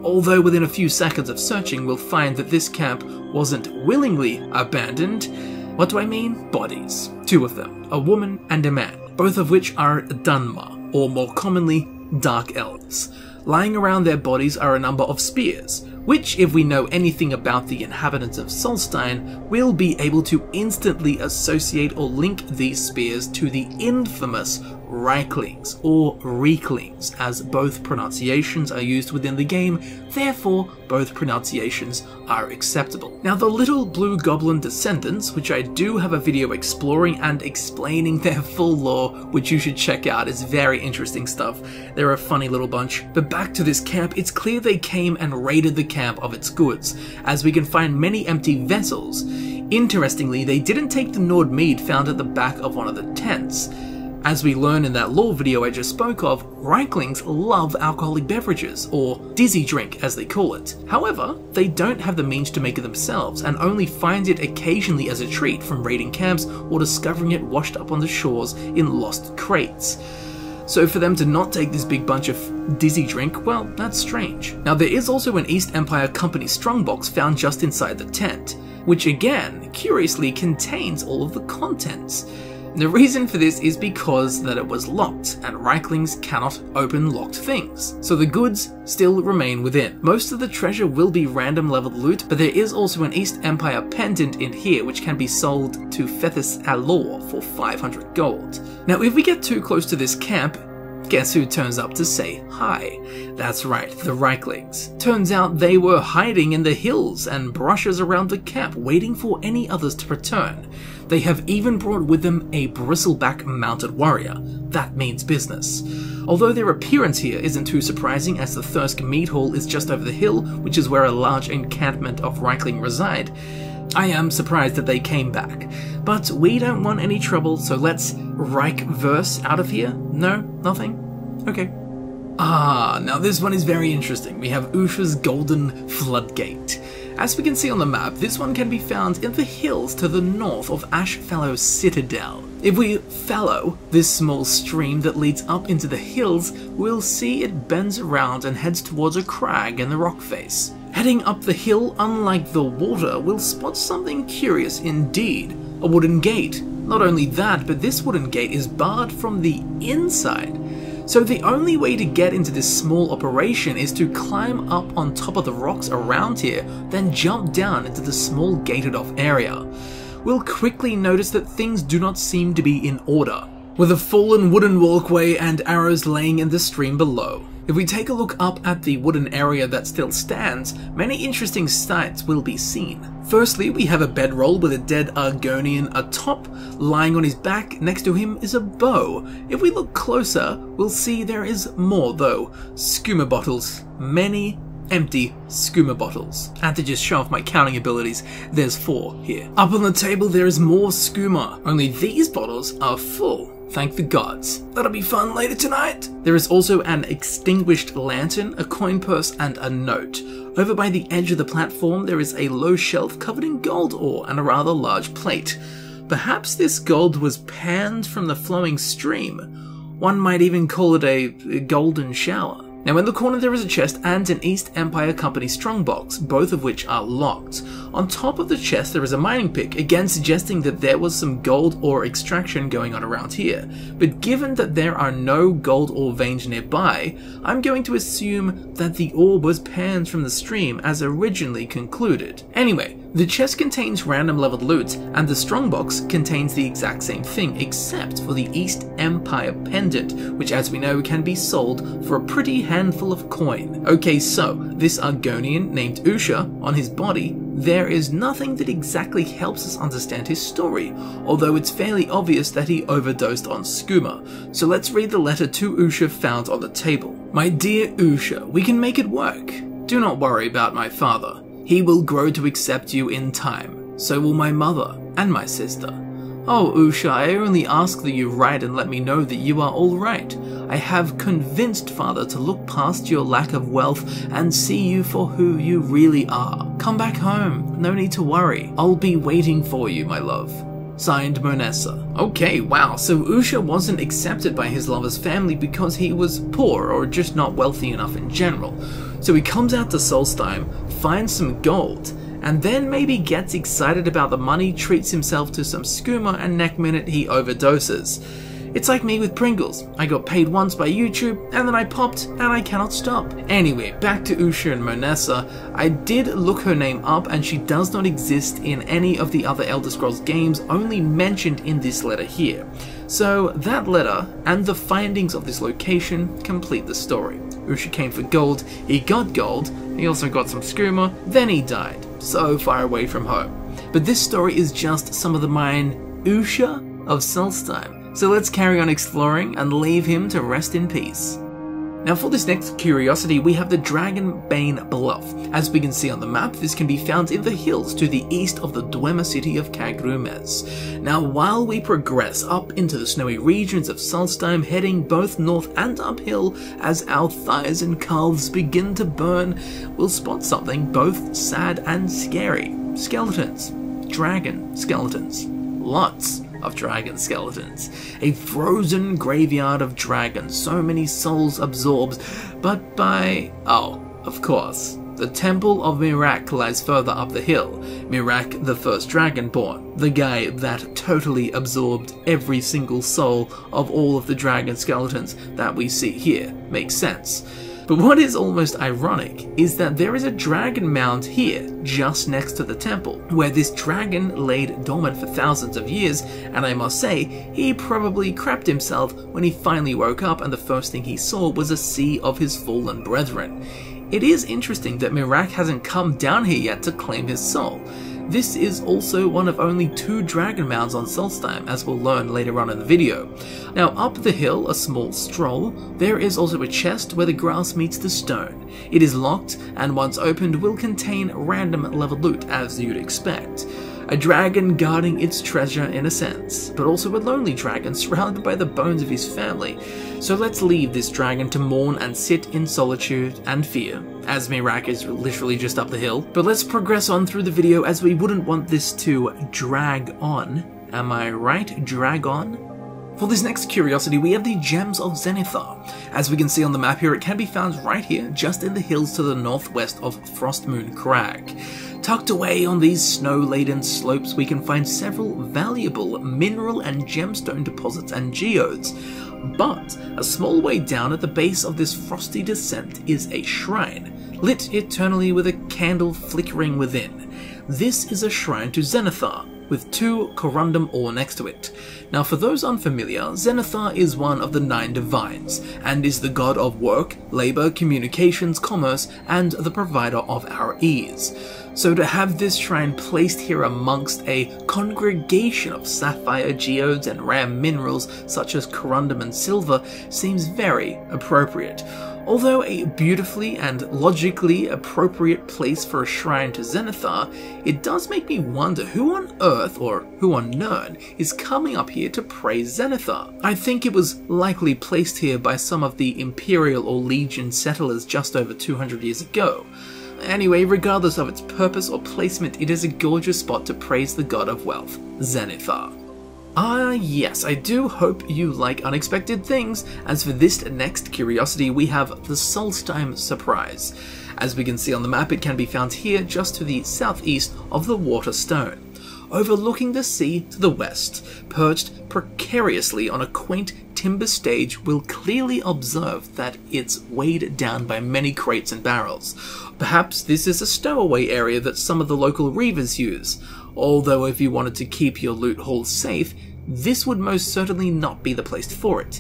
Although within a few seconds of searching we'll find that this camp wasn't willingly abandoned. What do I mean? Bodies. 2 of them, a woman and a man, both of which are Dunmer, or more commonly, Dark Elves. Lying around their bodies are a number of spears, which, if we know anything about the inhabitants of Solstheim, we'll be able to instantly associate or link these spears to the infamous Rieklings, or Rieklings, as both pronunciations are used within the game, therefore both pronunciations are acceptable. Now the little blue goblin descendants, which I do have a video exploring and explaining their full lore, which you should check out, is very interesting stuff. They're a funny little bunch. But back to this camp, it's clear they came and raided the camp of its goods, as we can find many empty vessels. Interestingly, they didn't take the Nord mead found at the back of one of the tents. As we learn in that lore video I just spoke of, Rieklings love alcoholic beverages, or dizzy drink as they call it. However, they don't have the means to make it themselves, and only find it occasionally as a treat from raiding camps or discovering it washed up on the shores in lost crates. So for them to not take this big bunch of dizzy drink, well, that's strange. Now there is also an East Empire Company strongbox found just inside the tent, which again, curiously contains all of the contents. The reason for this is because that it was locked, and Rieklings cannot open locked things, so the goods still remain within. Most of the treasure will be random leveled loot, but there is also an East Empire pendant in here which can be sold to Fethis Alor for 500 gold. Now if we get too close to this camp, guess who turns up to say hi? That's right, the Rieklings. Turns out they were hiding in the hills and brushes around the camp, waiting for any others to return. They have even brought with them a bristleback mounted warrior. That means business. Although their appearance here isn't too surprising, as the Thirsk Mead Hall is just over the hill, which is where a large encampment of Riekling reside, I am surprised that they came back. But we don't want any trouble, so let's Riek-verse out of here? No? Nothing? Okay. Now this one is very interesting. We have Usha's Golden Floodgate. As we can see on the map, this one can be found in the hills to the north of Ashfallow Citadel. If we follow this small stream that leads up into the hills, we'll see it bends around and heads towards a crag in the rock face. Heading up the hill, unlike the water, we'll spot something curious indeed. A wooden gate. Not only that, but this wooden gate is barred from the inside. So the only way to get into this small operation is to climb up on top of the rocks around here, then jump down into the small gated off area. We'll quickly notice that things do not seem to be in order, with a fallen wooden walkway and arrows laying in the stream below. If we take a look up at the wooden area that still stands, many interesting sights will be seen. Firstly, we have a bedroll with a dead Argonian atop. Lying on his back next to him is a bow. If we look closer, we'll see there is more though. Skooma bottles. Many empty skooma bottles. And to just show off my counting abilities, there's 4 here. Up on the table there is more skooma, only these bottles are full. Thank the gods. That'll be fun later tonight. There is also an extinguished lantern, a coin purse, and a note. Over by the edge of the platform, there is a low shelf covered in gold ore and a rather large plate. Perhaps this gold was panned from the flowing stream. One might even call it a golden shower. Now in the corner there is a chest and an East Empire Company strongbox, both of which are locked. On top of the chest there is a mining pick, again suggesting that there was some gold ore extraction going on around here. But given that there are no gold ore veins nearby, I'm going to assume that the ore was panned from the stream as originally concluded. Anyway, the chest contains random leveled loot, and the strongbox contains the exact same thing, except for the East Empire pendant, which as we know can be sold for a pretty handful of coin. Okay, so this Argonian named Usha, on his body, there is nothing that exactly helps us understand his story, although it's fairly obvious that he overdosed on skooma. So let's read the letter to Usha found on the table. My dear Usha, we can make it work. Do not worry about my father. He will grow to accept you in time. So will my mother and my sister. Oh, Usha, I only ask that you write and let me know that you are all right. I have convinced father to look past your lack of wealth and see you for who you really are. Come back home. No need to worry. I'll be waiting for you, my love. Signed, Monessa. Okay, wow, so Usha wasn't accepted by his lover's family because he was poor or just not wealthy enough in general. So he comes out to Solstheim, finds some gold, and then maybe gets excited about the money, treats himself to some skooma, and next minute he overdoses. It's like me with Pringles. I got paid once by YouTube, and then I popped, and I cannot stop. Anyway, back to Usha and Monessa. I did look her name up, and she does not exist in any of the other Elder Scrolls games, only mentioned in this letter here. So that letter, and the findings of this location, complete the story. Usha came for gold, he got gold, he also got some skooma, then he died. So far away from home. But this story is just some of the Usha of Solstheim. So let's carry on exploring and leave him to rest in peace. Now for this next curiosity, we have the Dragonbane Bluff. As we can see on the map, this can be found in the hills to the east of the Dunmer city of Kagrumez. Now while we progress up into the snowy regions of Solstheim, heading both north and uphill as our thighs and calves begin to burn, we'll spot something both sad and scary. Skeletons. Dragon skeletons. Lots of dragon skeletons. A frozen graveyard of dragons, so many souls absorbed, but by... oh, of course. The Temple of Miraak lies further up the hill. Miraak, the first Dragonborn, the guy that totally absorbed every single soul of all of the dragon skeletons that we see here. Makes sense. But what is almost ironic is that there is a dragon mound here, just next to the temple, where this dragon laid dormant for thousands of years, and I must say, he probably crapped himself when he finally woke up and the first thing he saw was a sea of his fallen brethren. It is interesting that Miraak hasn't come down here yet to claim his soul. This is also one of only 2 dragon mounds on Solstheim, as we'll learn later on in the video. Now up the hill, a small stroll, there is also a chest where the grass meets the stone. It is locked, and once opened will contain random level loot, as you'd expect. A dragon guarding its treasure in a sense, but also a lonely dragon surrounded by the bones of his family. So let's leave this dragon to mourn and sit in solitude and fear, as Miraak is literally just up the hill. But let's progress on through the video, as we wouldn't want this to drag on. Am I right? Drag on? For this next curiosity, we have the Gems of Zenithar. As we can see on the map here, it can be found right here, just in the hills to the northwest of Frostmoon Crag. Tucked away on these snow-laden slopes, we can find several valuable mineral and gemstone deposits and geodes. But a small way down at the base of this frosty descent is a shrine, lit eternally with a candle flickering within. This is a shrine to Zenithar, with 2 corundum ore next to it. Now for those unfamiliar, Zenithar is one of the 9 divines, and is the god of work, labor, communications, commerce, and the provider of our ease. So to have this shrine placed here amongst a congregation of sapphire geodes and rare minerals such as corundum and silver seems very appropriate. Although a beautifully and logically appropriate place for a shrine to Zenithar, it does make me wonder who on Earth, or who on Nirn, is coming up here to praise Zenithar. I think it was likely placed here by some of the Imperial or Legion settlers just over 200 years ago. Anyway, regardless of its purpose or placement, it is a gorgeous spot to praise the god of wealth, Zenithar. Yes, I do hope you like unexpected things, as for this next curiosity we have the Solstheim Surprise. As we can see on the map, it can be found here just to the southeast of the Water Stone, overlooking the sea to the west. Perched precariously on a quaint timber stage, we'll clearly observe that it's weighed down by many crates and barrels. Perhaps this is a stowaway area that some of the local Reavers use. Although if you wanted to keep your loot haul safe, this would most certainly not be the place for it.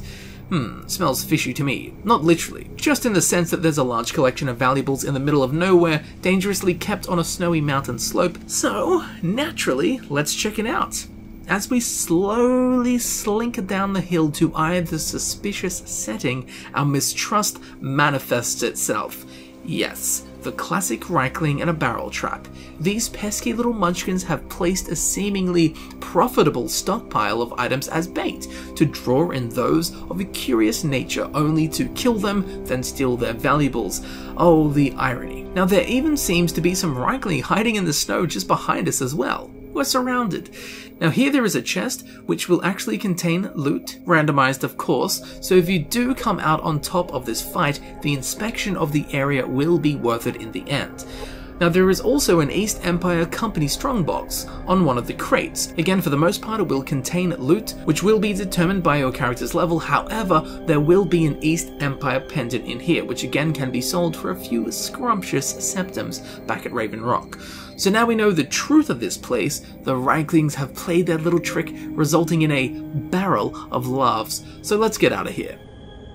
Smells fishy to me. Not literally, just in the sense that there's a large collection of valuables in the middle of nowhere, dangerously kept on a snowy mountain slope, so naturally, let's check it out. As we slowly slink down the hill to eye the suspicious setting, our mistrust manifests itself. Yes, the classic Riekling and a barrel trap. These pesky little munchkins have placed a seemingly profitable stockpile of items as bait, to draw in those of a curious nature, only to kill them, then steal their valuables. Oh, the irony. Now there even seems to be some Riekling hiding in the snow just behind us as well. We're surrounded. Now here there is a chest which will actually contain loot, randomized of course, so if you do come out on top of this fight, the inspection of the area will be worth it in the end. Now there is also an East Empire Company strongbox on one of the crates. Again, for the most part it will contain loot, which will be determined by your character's level. However, there will be an East Empire pendant in here, which again can be sold for a few scrumptious septims back at Raven Rock. So now we know the truth of this place. The Rieklings have played their little trick, resulting in a barrel of laughs. So let's get out of here.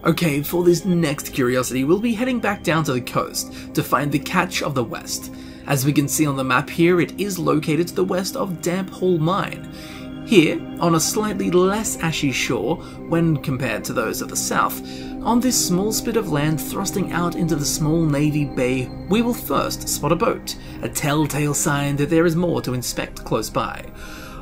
Okay, for this next curiosity, we'll be heading back down to the coast to find the Catch of the West. As we can see on the map here, it is located to the west of Damp Hall Mine. Here, on a slightly less ashy shore when compared to those of the south, on this small spit of land thrusting out into the small navy bay, we will first spot a boat, a telltale sign that there is more to inspect close by.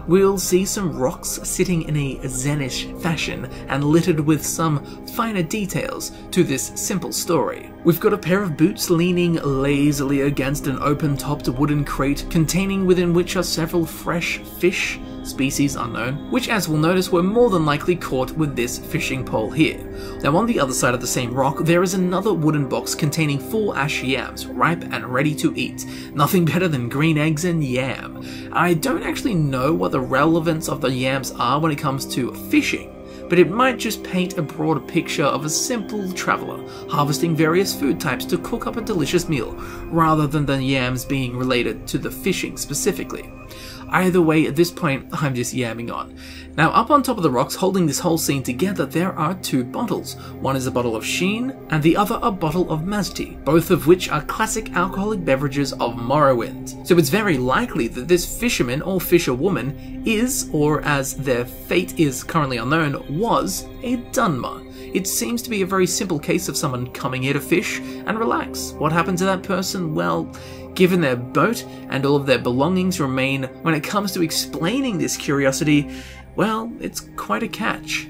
We'll see some rocks sitting in a Zenish fashion and littered with some finer details to this simple story. We've got a pair of boots leaning lazily against an open-topped wooden crate containing within which are several fresh fish, species unknown, which as we'll notice were more than likely caught with this fishing pole here. Now on the other side of the same rock there is another wooden box containing 4 ash yams, ripe and ready to eat. Nothing better than green eggs and yam. I don't actually know what the relevance of the yams are when it comes to fishing, but it might just paint a broader picture of a simple traveller harvesting various food types to cook up a delicious meal, rather than the yams being related to the fishing specifically. Either way, at this point, I'm just yamming on. Now, up on top of the rocks, holding this whole scene together, there are 2 bottles. One is a bottle of Sheen, and the other a bottle of Mazti, both of which are classic alcoholic beverages of Morrowind. So it's very likely that this fisherman or fisherwoman is, or as their fate is currently unknown, was a Dunmer. It seems to be a very simple case of someone coming here to fish and relax. What happened to that person? Well, given their boat and all of their belongings remain, when it comes to explaining this curiosity, well, it's quite a catch.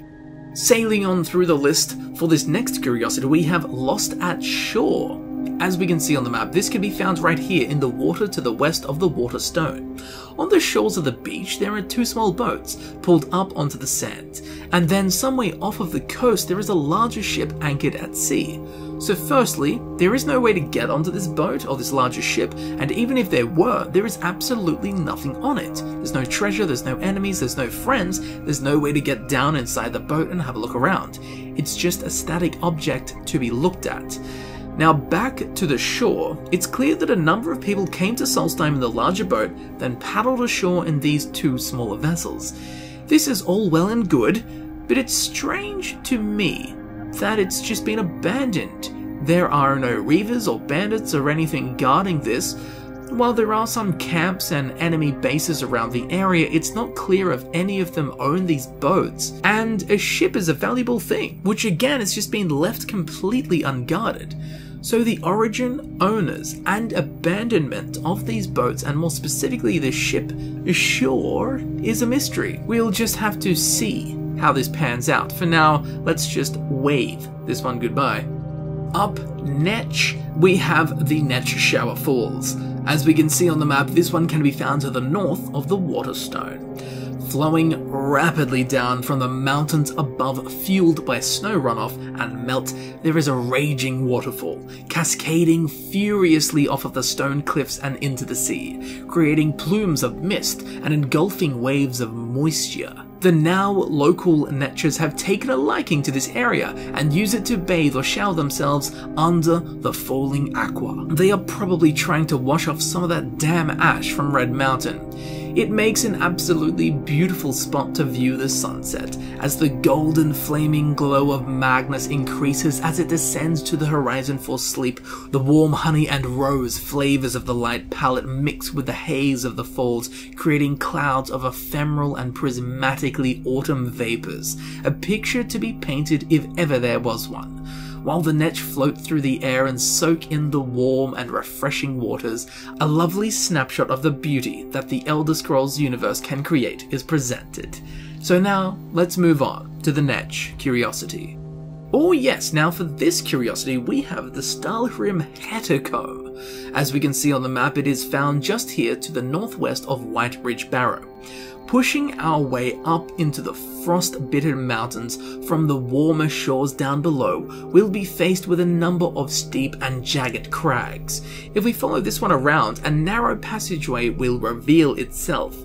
Sailing on through the list, for this next curiosity we have Lost at Shore. As we can see on the map, this can be found right here in the water to the west of the Water Stone. On the shores of the beach there are 2 small boats pulled up onto the sand, and then some way off of the coast there is a larger ship anchored at sea. So firstly, there is no way to get onto this boat or this larger ship, and even if there were, there is absolutely nothing on it. There's no treasure, there's no enemies, there's no friends, there's no way to get down inside the boat and have a look around. It's just a static object to be looked at. Now back to the shore, it's clear that a number of people came to Solstheim in the larger boat, then paddled ashore in these 2 smaller vessels. This is all well and good, but it's strange to me that it's just been abandoned. There are no Reavers or bandits or anything guarding this. while there are some camps and enemy bases around the area, it's not clear if any of them own these boats, and a ship is a valuable thing, which again has just been left completely unguarded. So the origin, owners, and abandonment of these boats, and more specifically the ship, sure is a mystery. We'll just have to see how this pans out. For now, let's just wave this one goodbye. Up Netch, we have the Netch Shower Falls. As we can see on the map, this one can be found to the north of the Waterstone. Flowing rapidly down from the mountains above, fueled by snow runoff and melt, there is a raging waterfall, cascading furiously off of the stone cliffs and into the sea, creating plumes of mist and engulfing waves of moisture. The now local Netchers have taken a liking to this area and use it to bathe or shower themselves under the falling aqua. They are probably trying to wash off some of that damn ash from Red Mountain. It makes an absolutely beautiful spot to view the sunset, as the golden flaming glow of Magnus increases as it descends to the horizon for sleep. The warm honey and rose flavors of the light palette mix with the haze of the falls, creating clouds of ephemeral and prismatically autumn vapors, a picture to be painted if ever there was one. While the Netch float through the air and soak in the warm and refreshing waters, a lovely snapshot of the beauty that the Elder Scrolls universe can create is presented. So now, let's move on to the Netch Curiosity. Oh yes, now for this curiosity we have the Stalhrim Hetercomb. As we can see on the map, it is found just here to the northwest of White Ridge Barrow. Pushing our way up into the frost-bitten mountains from the warmer shores down below, we'll be faced with a number of steep and jagged crags. If we follow this one around, a narrow passageway will reveal itself.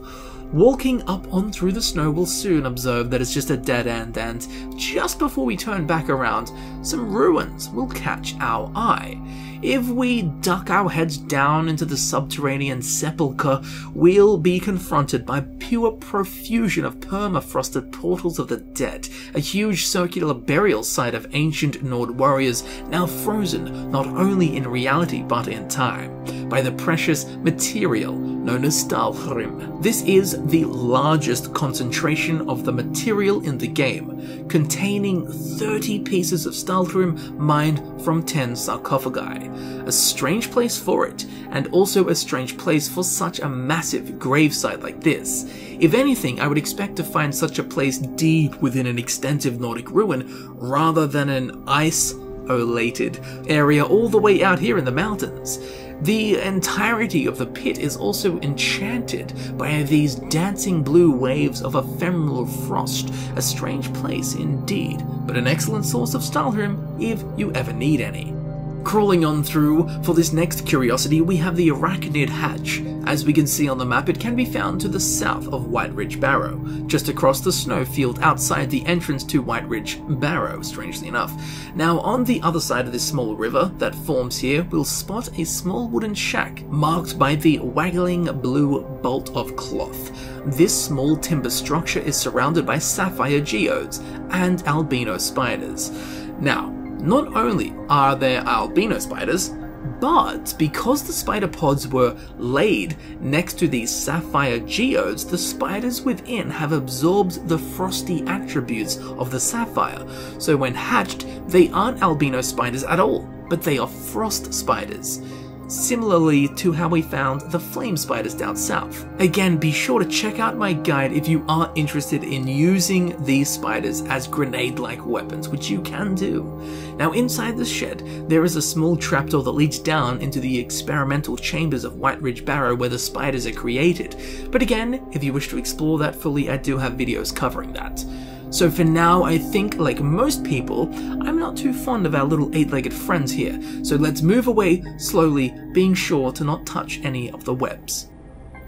Walking up on through the snow, we'll soon observe that it's just a dead end, and just before we turn back around, some ruins will catch our eye. If we duck our heads down into the subterranean sepulchre, we'll be confronted by pure profusion of permafrosted portals of the dead, a huge circular burial site of ancient Nord warriors, now frozen not only in reality but in time, by the precious material known as Stalhrim. This is the largest concentration of the material in the game, containing 30 pieces of Stalhrim mined from 10 sarcophagi. A strange place for it, and also a strange place for such a massive gravesite like this. If anything, I would expect to find such a place deep within an extensive Nordic ruin, rather than an isolated area all the way out here in the mountains. The entirety of the pit is also enchanted by these dancing blue waves of ephemeral frost, a strange place indeed, but an excellent source of Stalhrim if you ever need any. Crawling on through, for this next curiosity we have the Arachnid Hatch. As we can see on the map, it can be found to the south of White Ridge Barrow, just across the snowfield outside the entrance to White Ridge Barrow, strangely enough. Now on the other side of this small river that forms here, we'll spot a small wooden shack marked by the waggling blue bolt of cloth. This small timber structure is surrounded by sapphire geodes and albino spiders. Now, not only are there albino spiders, but because the spider pods were laid next to these sapphire geodes, the spiders within have absorbed the frosty attributes of the sapphire. So when hatched, they aren't albino spiders at all, but they are frost spiders. Similarly to how we found the flame spiders down south. Again, be sure to check out my guide if you are interested in using these spiders as grenade-like weapons, which you can do. Now inside the shed, there is a small trapdoor that leads down into the experimental chambers of White Ridge Barrow where the spiders are created. But again, if you wish to explore that fully, I do have videos covering that. So for now, I think, like most people, I'm not too fond of our little eight-legged friends here, so let's move away slowly, being sure to not touch any of the webs.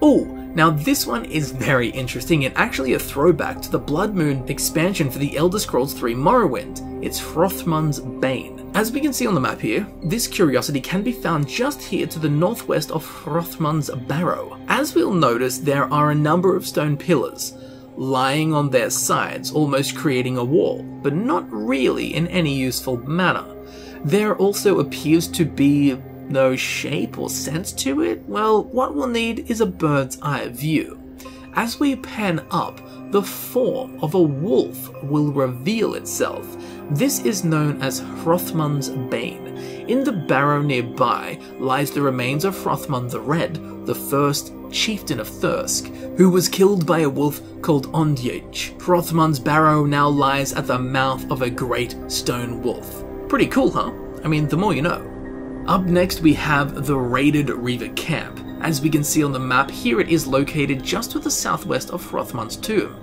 Oh, now this one is very interesting and actually a throwback to the Blood Moon expansion for the Elder Scrolls 3 Morrowind. It's Hrothmund's Bane. As we can see on the map here, this curiosity can be found just here to the northwest of Hrothmund's Barrow. As we'll notice, there are a number of stone pillars lying on their sides, almost creating a wall, but not really in any useful manner. There also appears to be No shape or sense to it? Well, what we'll need is a bird's eye view. As we pan up, the form of a wolf will reveal itself. This is known as Hrothmund's Bane. In the Barrow nearby lies the remains of Hrothmund the Red, the first chieftain of Thirsk, who was killed by a wolf called Ondyej. Hrothmund's Barrow now lies at the mouth of a great stone wolf. Pretty cool, huh? I mean, the more you know. Up next we have the raided Reaver camp. As we can see on the map, here it is located just to the southwest of Hrothmund's tomb.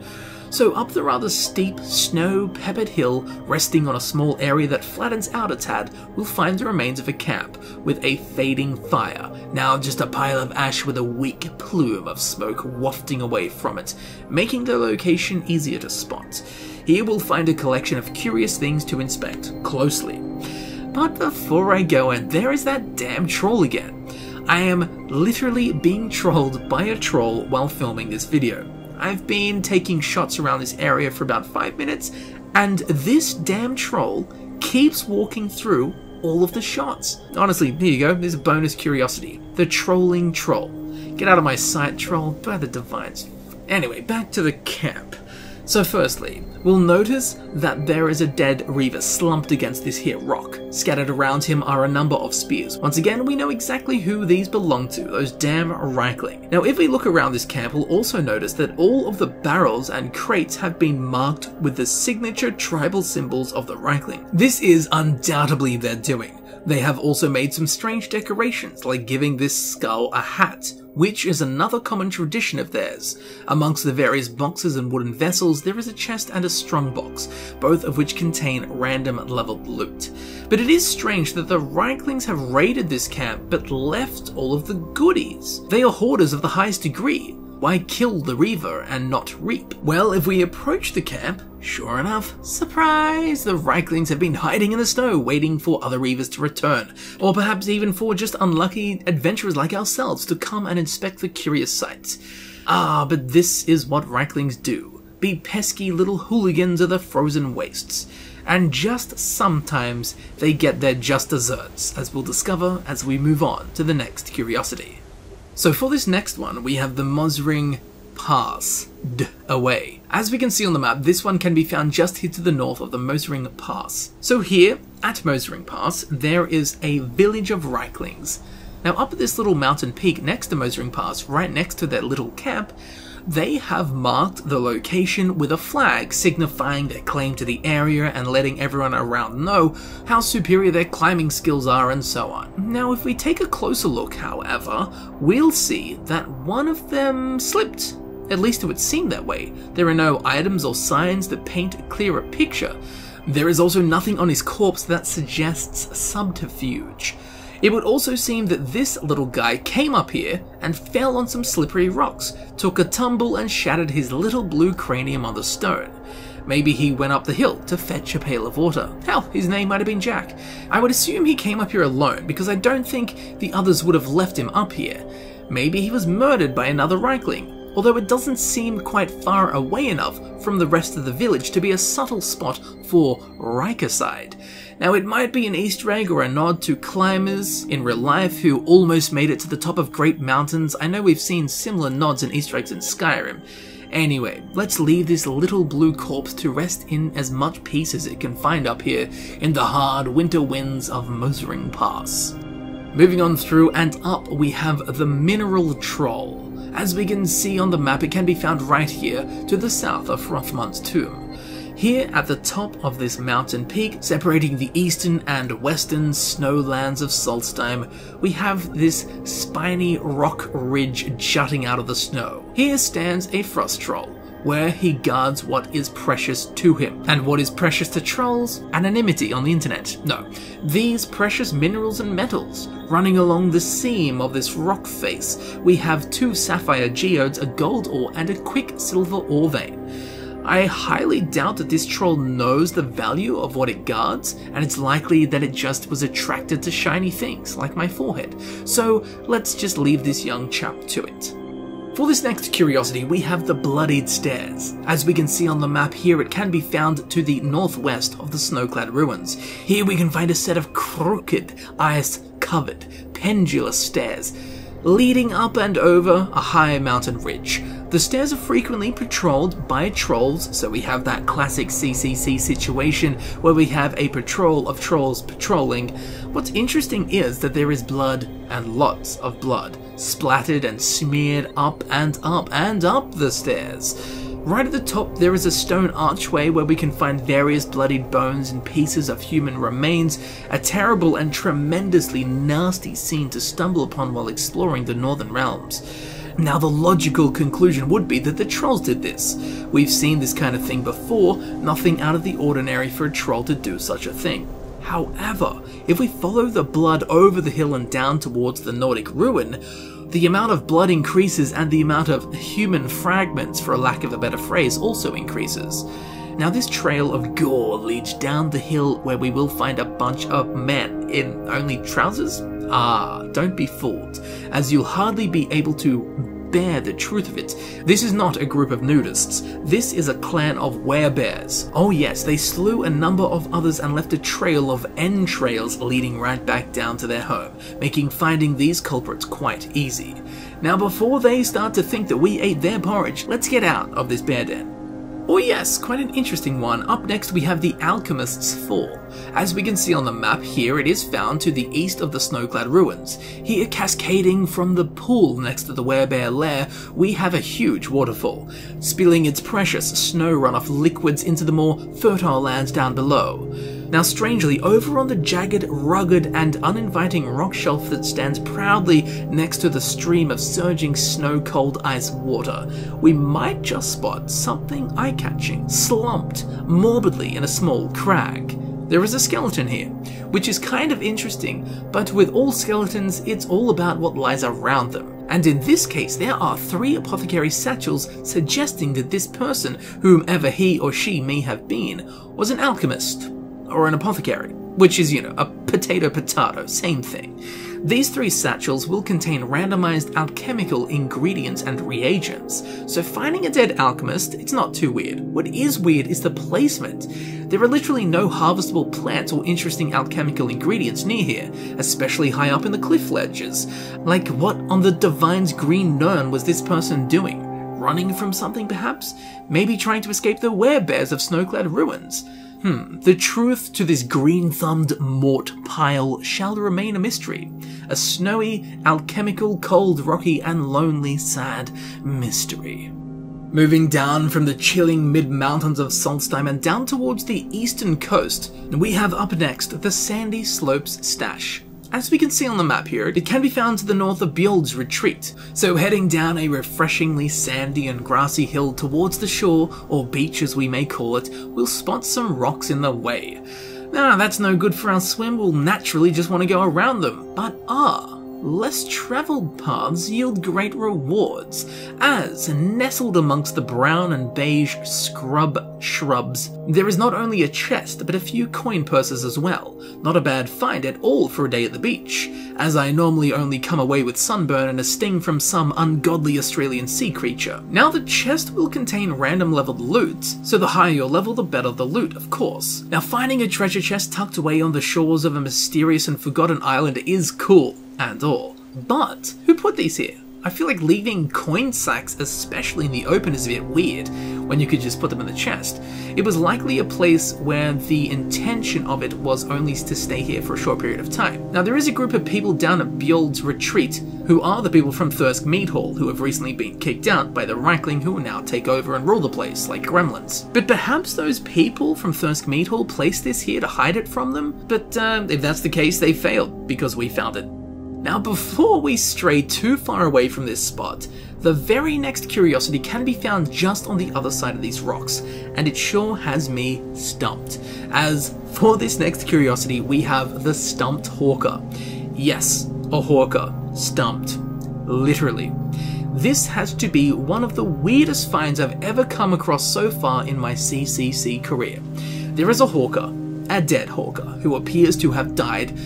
So up the rather steep, snow-peppered hill, resting on a small area that flattens out a tad, we'll find the remains of a camp, with a fading fire, now just a pile of ash with a weak plume of smoke wafting away from it, making the location easier to spot. Here we'll find a collection of curious things to inspect closely. But before I go in, there is that damn troll again. I am literally being trolled by a troll while filming this video. I've been taking shots around this area for about 5 minutes, and this damn troll keeps walking through all of the shots. Honestly, here you go, there's a bonus curiosity. The trolling troll. Get out of my sight, troll, by the divines. Anyway, back to the camp. So firstly, we'll notice that there is a dead Reaver slumped against this here rock. Scattered around him are a number of spears. Once again, we know exactly who these belong to, those damn Riekling. Now if we look around this camp, we'll also notice that all of the barrels and crates have been marked with the signature tribal symbols of the Riekling. This is undoubtedly their doing. They have also made some strange decorations, like giving this Skaal a hat, which is another common tradition of theirs. Amongst the various boxes and wooden vessels, there is a chest and a strongbox, both of which contain random leveled loot. But it is strange that the Rieklings have raided this camp, but left all of the goodies. They are hoarders of the highest degree. Why kill the Reaver and not reap? Well, if we approach the camp, sure enough, surprise! The Rieklings have been hiding in the snow, waiting for other Reavers to return, or perhaps even for just unlucky adventurers like ourselves to come and inspect the curious sights. Ah, but this is what Rieklings do. Be pesky little hooligans of the frozen wastes. And just sometimes they get their just desserts, as we'll discover as we move on to the next curiosity. So for this next one, we have the Smouldering Pass away. As we can see on the map, this one can be found just here to the north of the Smouldering Pass. So here, at Smouldering Pass, there is a village of Rieklings. Now up at this little mountain peak next to Smouldering Pass, right next to their little camp, they have marked the location with a flag signifying their claim to the area and letting everyone around know how superior their climbing skills are and so on. Now if we take a closer look, however, we'll see that one of them slipped. At least it would seem that way. There are no items or signs that paint a clearer picture. There is also nothing on his corpse that suggests subterfuge. It would also seem that this little guy came up here and fell on some slippery rocks, took a tumble and shattered his little blue cranium on the stone. Maybe he went up the hill to fetch a pail of water. Hell, his name might have been Jack. I would assume he came up here alone because I don't think the others would have left him up here. Maybe he was murdered by another Riekling, although it doesn't seem quite far away enough from the rest of the village to be a subtle spot for Rikicide. Now it might be an Easter egg or a nod to climbers in real life who almost made it to the top of great mountains. I know we've seen similar nods and Easter eggs in Skyrim. Anyway, let's leave this little blue corpse to rest in as much peace as it can find up here in the hard winter winds of Smouldering Pass. Moving on through and up, we have the Mineral Troll. As we can see on the map, it can be found right here to the south of Hrothmund's tomb. Here at the top of this mountain peak, separating the eastern and western snowlands of Solstheim, we have this spiny rock ridge jutting out of the snow. Here stands a frost troll, where he guards what is precious to him. And what is precious to trolls? Anonymity on the internet. No, these precious minerals and metals. Running along the seam of this rock face, we have 2 sapphire geodes, a gold ore, and a quicksilver ore vein. I highly doubt that this troll knows the value of what it guards, and it's likely that it just was attracted to shiny things, like my forehead. So let's just leave this young chap to it. For this next curiosity, we have the Bloodied Stairs. As we can see on the map here, it can be found to the northwest of the snow-clad ruins. Here we can find a set of crooked, ice covered, pendulous stairs leading up and over a high mountain ridge. The stairs are frequently patrolled by trolls, so we have that classic CCC situation where we have a patrol of trolls patrolling. What's interesting is that there is blood, and lots of blood, splattered and smeared up and up and up the stairs. Right at the top there is a stone archway where we can find various bloodied bones and pieces of human remains, a terrible and tremendously nasty scene to stumble upon while exploring the Northern Realms. Now the logical conclusion would be that the trolls did this. We've seen this kind of thing before, nothing out of the ordinary for a troll to do such a thing. However, if we follow the blood over the hill and down towards the Nordic ruin, the amount of blood increases and the amount of human fragments, for a lack of a better phrase, also increases. Now this trail of gore leads down the hill where we will find a bunch of men in only trousers? Don't be fooled, as you'll hardly be able to bear the truth of it. This is not a group of nudists. This is a clan of werebears. Oh yes, they slew a number of others and left a trail of entrails leading right back down to their home, making finding these culprits quite easy. Now before they start to think that we ate their porridge, let's get out of this bear den. Oh yes, quite an interesting one. Up next we have the Alchemist's Fall. As we can see on the map here, it is found to the east of the snow-clad ruins. Here, cascading from the pool next to the werebear lair, we have a huge waterfall, spilling its precious snow runoff liquids into the more fertile lands down below. Now strangely, over on the jagged, rugged and uninviting rock shelf that stands proudly next to the stream of surging snow-cold ice water, we might just spot something eye-catching, slumped morbidly in a small crag. There is a skeleton here, which is kind of interesting, but with all skeletons, it's all about what lies around them. And in this case, there are 3 apothecary satchels suggesting that this person, whomever he or she may have been, was an alchemist. Or an apothecary, which is, a potato, same thing. These 3 satchels will contain randomized alchemical ingredients and reagents, so finding a dead alchemist, it's not too weird. What is weird is the placement. There are literally no harvestable plants or interesting alchemical ingredients near here, especially high up in the cliff ledges. Like, what on the Divine's green nern was this person doing? Running from something perhaps? Maybe trying to escape the werebears of snow-clad ruins? The truth to this green-thumbed mort pile shall remain a mystery. A snowy, alchemical, cold, rocky, and lonely, sad mystery. Moving down from the chilling mid-mountains of Solstheim and down towards the eastern coast, we have up next the Sandy Slopes Stash. As we can see on the map here, it can be found to the north of Bujold's retreat, so heading down a refreshingly sandy and grassy hill towards the shore, or beach as we may call it, we'll spot some rocks in the way. Now that's no good for our swim, we'll naturally just want to go around them, but less travelled paths yield great rewards, as nestled amongst the brown and beige shrubs, there is not only a chest, but a few coin purses as well. Not a bad find at all for a day at the beach, as I normally only come away with sunburn and a sting from some ungodly Australian sea creature. Now the chest will contain random leveled loot, so the higher your level the better the loot, of course. Now finding a treasure chest tucked away on the shores of a mysterious and forgotten island is cool, and all. But who put these here? I feel like leaving coin sacks, especially in the open, is a bit weird when you could just put them in the chest. It was likely a place where the intention of it was only to stay here for a short period of time. Now there is a group of people down at Bujold's retreat who are the people from Thirsk Mead Hall who have recently been kicked out by the Riekling, who will now take over and rule the place like gremlins. But perhaps those people from Thirsk Mead Hall placed this here to hide it from them? But if that's the case, they failed because we found it. Now before we stray too far away from this spot, the very next curiosity can be found just on the other side of these rocks, and it sure has me stumped. As for this next curiosity, we have the Stumped Hawker. Yes, a hawker, stumped, literally. This has to be one of the weirdest finds I've ever come across so far in my CCC career. There is a hawker, a dead hawker, who appears to have died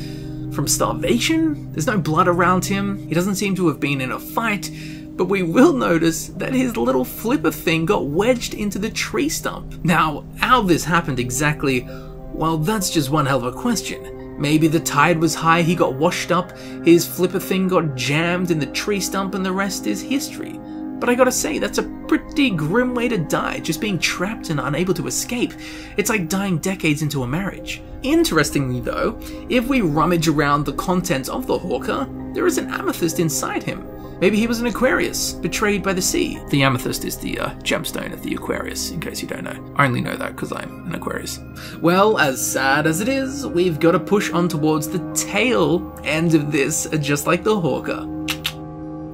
from starvation. There's no blood around him, he doesn't seem to have been in a fight, but we will notice that his little flipper thing got wedged into the tree stump. Now, how this happened exactly, well, that's just one hell of a question. Maybe the tide was high, he got washed up, his flipper thing got jammed in the tree stump, and the rest is history. But I gotta say, that's a pretty grim way to die, just being trapped and unable to escape. It's like dying decades into a marriage. Interestingly though, if we rummage around the contents of the hawker, there is an amethyst inside him. Maybe he was an Aquarius, betrayed by the sea. The amethyst is the gemstone of the Aquarius, in case you don't know. I only know that because I'm an Aquarius. Well, as sad as it is, we've got to push on towards the tail end of this, just like the hawker.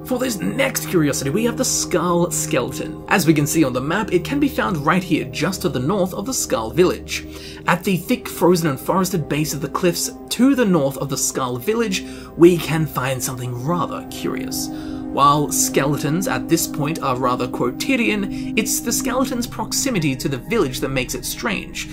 For this next curiosity, we have the Skaal skeleton. As we can see on the map, it can be found right here, just to the north of the Skaal village. At the thick, frozen and forested base of the cliffs to the north of the Skaal village, we can find something rather curious. While skeletons at this point are rather quotidian, it's the skeleton's proximity to the village that makes it strange.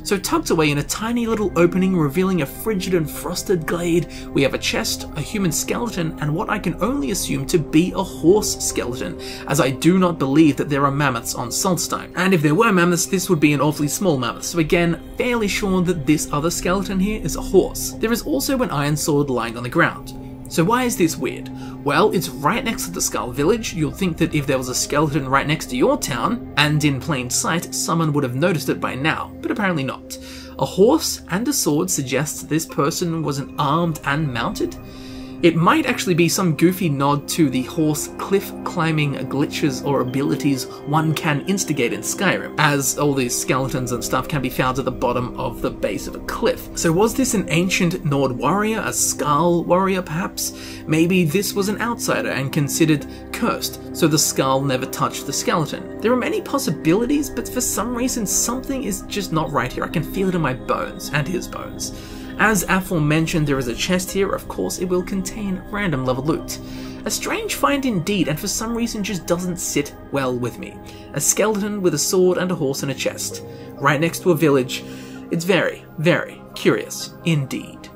So tucked away in a tiny little opening revealing a frigid and frosted glade, we have a chest, a human skeleton, and what I can only assume to be a horse skeleton, as I do not believe that there are mammoths on Solstheim. And if there were mammoths, this would be an awfully small mammoth, so again, fairly sure that this other skeleton here is a horse. There is also an iron sword lying on the ground. So why is this weird? Well, it's right next to the Skaal village. You'll think that if there was a skeleton right next to your town, and in plain sight, someone would have noticed it by now, but apparently not. A horse and a sword suggests this person was armed and mounted. It might actually be some goofy nod to the horse cliff climbing glitches or abilities one can instigate in Skyrim, as all these skeletons and stuff can be found at the bottom of the base of a cliff. So was this an ancient Nord warrior, a Skaal warrior perhaps? Maybe this was an outsider and considered cursed, so the Skaal never touched the skeleton. There are many possibilities, but for some reason something is just not right here. I can feel it in my bones, and his bones. As aforementioned, there is a chest here. Of course it will contain random level loot. A strange find indeed, and for some reason just doesn't sit well with me. A skeleton with a sword and a horse in a chest, right next to a village. It's very, very curious indeed.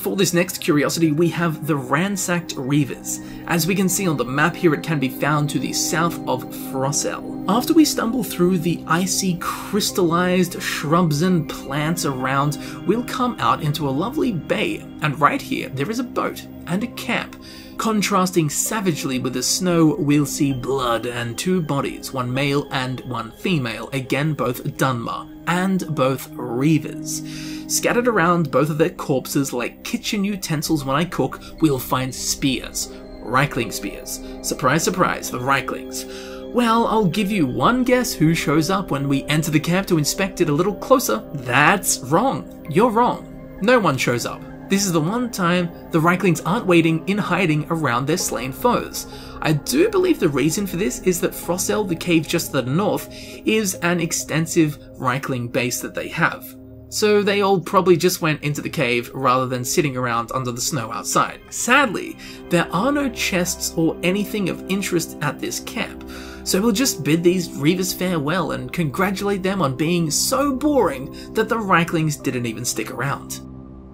For this next curiosity, we have the ransacked Reavers. As we can see on the map here, it can be found to the south of Frostmoth. After we stumble through the icy, crystallized shrubs and plants around, we'll come out into a lovely bay, and right here there is a boat and a camp. Contrasting savagely with the snow, we'll see blood and two bodies, one male and one female, again both Dunmer, and both Reavers. Scattered around both of their corpses like kitchen utensils when I cook, we'll find spears. Riekling spears. Surprise, surprise, the Rieklings. Well, I'll give you one guess who shows up when we enter the camp to inspect it a little closer. That's wrong. You're wrong. No one shows up. This is the one time the Rieklings aren't waiting in hiding around their slain foes. I do believe the reason for this is that Frostmoth, the cave just to the north, is an extensive Riekling base that they have. So they all probably just went into the cave rather than sitting around under the snow outside. Sadly, there are no chests or anything of interest at this camp, so we'll just bid these Reavers farewell and congratulate them on being so boring that the Rieklings didn't even stick around.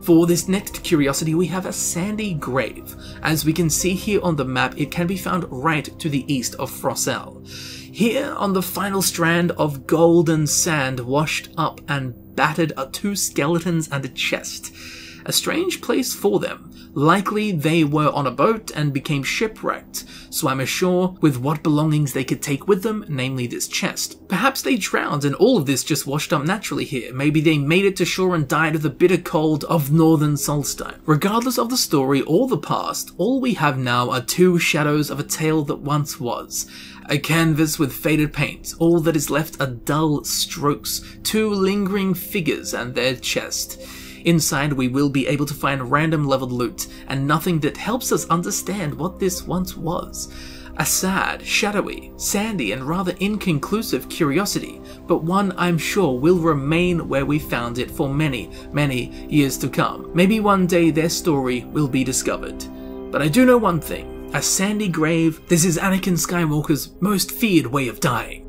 For this next curiosity, we have a sandy grave. As we can see here on the map, it can be found right to the east of Frostmoth. Here, on the final strand of golden sand washed up and battered, are two skeletons and a chest. A strange place for them. Likely they were on a boat and became shipwrecked, swam ashore with what belongings they could take with them, namely this chest. Perhaps they drowned and all of this just washed up naturally here. Maybe they made it to shore and died of the bitter cold of northern Solstheim. Regardless of the story or the past, all we have now are two shadows of a tale that once was. A canvas with faded paint, all that is left are dull strokes, two lingering figures and their chest. Inside we will be able to find random leveled loot, and nothing that helps us understand what this once was. A sad, shadowy, sandy and rather inconclusive curiosity, but one I'm sure will remain where we found it for many, many years to come. Maybe one day their story will be discovered. But I do know one thing. A sandy grave, this is Anakin Skywalker's most feared way of dying.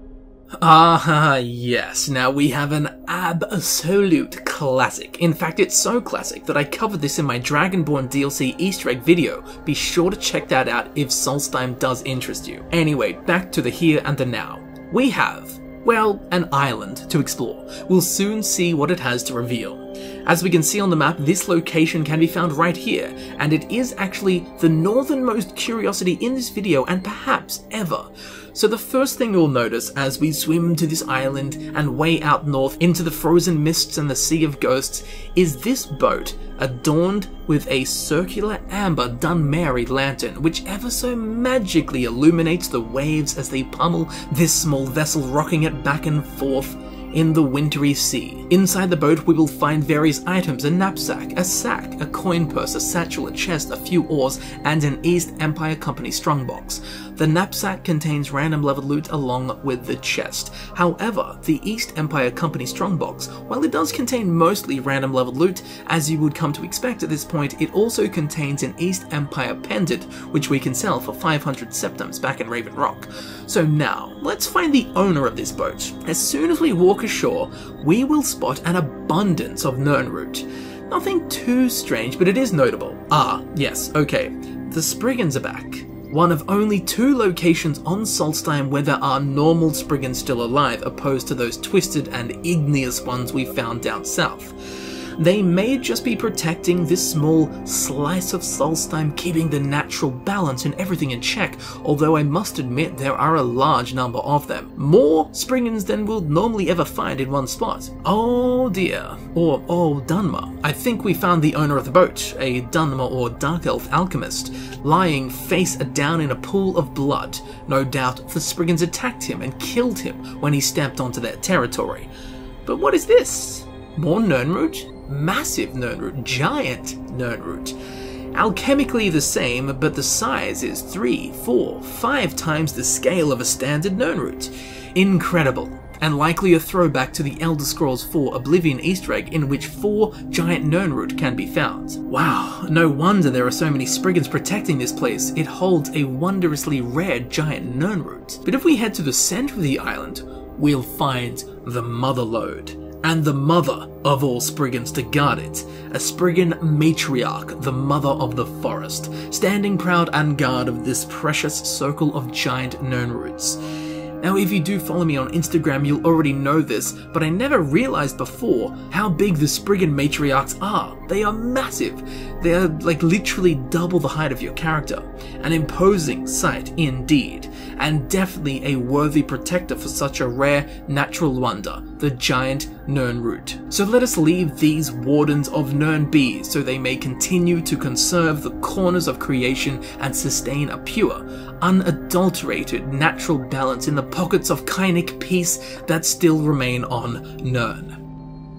Ah, yes, now we have an absolute classic. In fact, it's so classic that I covered this in my Dragonborn DLC Easter egg video. Be sure to check that out if Solstheim does interest you. Anyway, back to the here and the now. We have, well, an island to explore. We'll soon see what it has to reveal. As we can see on the map, this location can be found right here, and it is actually the northernmost curiosity in this video and perhaps ever. So the first thing you'll notice as we swim to this island and way out north into the frozen mists and the sea of ghosts is this boat adorned with a circular amber Dunmer lantern which ever so magically illuminates the waves as they pummel this small vessel, rocking it back and forth in the wintry sea. Inside the boat we will find various items: a knapsack, a sack, a coin purse, a satchel, a chest, a few oars, and an East Empire Company strongbox. The knapsack contains random level loot along with the chest. However, the East Empire Company strongbox, while it does contain mostly random level loot, as you would come to expect at this point, it also contains an East Empire pendant, which we can sell for 500 septims back in Raven Rock. So now, let's find the owner of this boat. As soon as we walk ashore, we will spot an abundance of Nirnroot. Nothing too strange, but it is notable. Ah, yes, okay. The Spriggans are back. One of only 2 locations on Solstheim where there are normal Spriggans still alive, opposed to those twisted and igneous ones we found down south. They may just be protecting this small slice of Solstheim, keeping the natural balance and everything in check, although I must admit there are a large number of them. More Spriggans than we'll normally ever find in one spot. Oh dear. Or oh Dunmer. I think we found the owner of the boat, a Dunmer or Dark Elf alchemist, lying face down in a pool of blood. No doubt the Spriggans attacked him and killed him when he stepped onto their territory. But what is this? More Nirnroot? Massive Nirnroot, giant Nirnroot. Alchemically the same, but the size is 3, 4, 5 times the scale of a standard Nirnroot. Incredible, and likely a throwback to the Elder Scrolls 4 Oblivion Easter egg in which 4 giant Nirnroot can be found. Wow, no wonder there are so many Spriggans protecting this place. It holds a wondrously rare giant Nirnroot. But if we head to the center of the island, we'll find the Mother Lode, and the mother of all Spriggans to guard it, a Spriggan matriarch, the mother of the forest, standing proud and guard of this precious circle of giant Nirnroots. Now if you do follow me on Instagram you'll already know this, but I never realized before how big the Spriggan matriarchs are. They are massive. They are like literally double the height of your character. An imposing sight indeed, and definitely a worthy protector for such a rare natural wonder, the giant Nirnroot. So let us leave these wardens of Nirn be, so they may continue to conserve the corners of creation and sustain a pure, unadulterated natural balance in the pockets of kynic peace that still remain on Nirn.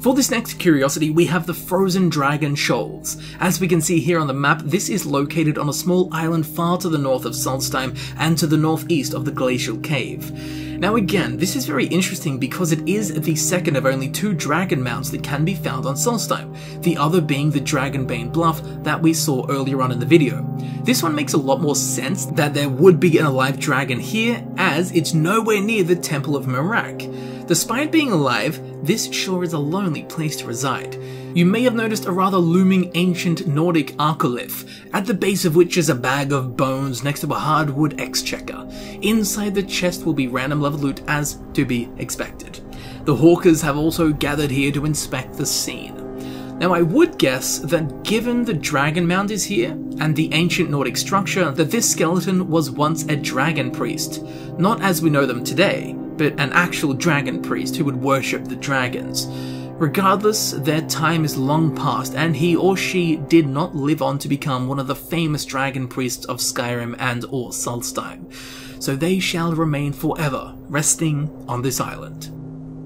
For this next curiosity, we have the Frozen Dragon Shoals. As we can see here on the map, this is located on a small island far to the north of Solstheim and to the northeast of the Glacial Cave. Now again, this is very interesting because it is the second of only 2 dragon mounts that can be found on Solstheim, the other being the Dragonbane Bluff that we saw earlier on in the video. This one makes a lot more sense that there would be an alive dragon here, as it's nowhere near the Temple of Merak. Despite being alive, this sure is a lonely place to reside. You may have noticed a rather looming ancient Nordic arcolith, at the base of which is a bag of bones next to a hardwood exchequer. Inside the chest will be random level loot, as to be expected. The hawkers have also gathered here to inspect the scene. Now I would guess that given the dragon mound is here, and the ancient Nordic structure, that this skeleton was once a dragon priest. Not as we know them today, but an actual dragon priest who would worship the dragons. Regardless, their time is long past, and he or she did not live on to become one of the famous dragon priests of Skyrim and or Solstheim. So they shall remain forever, resting on this island.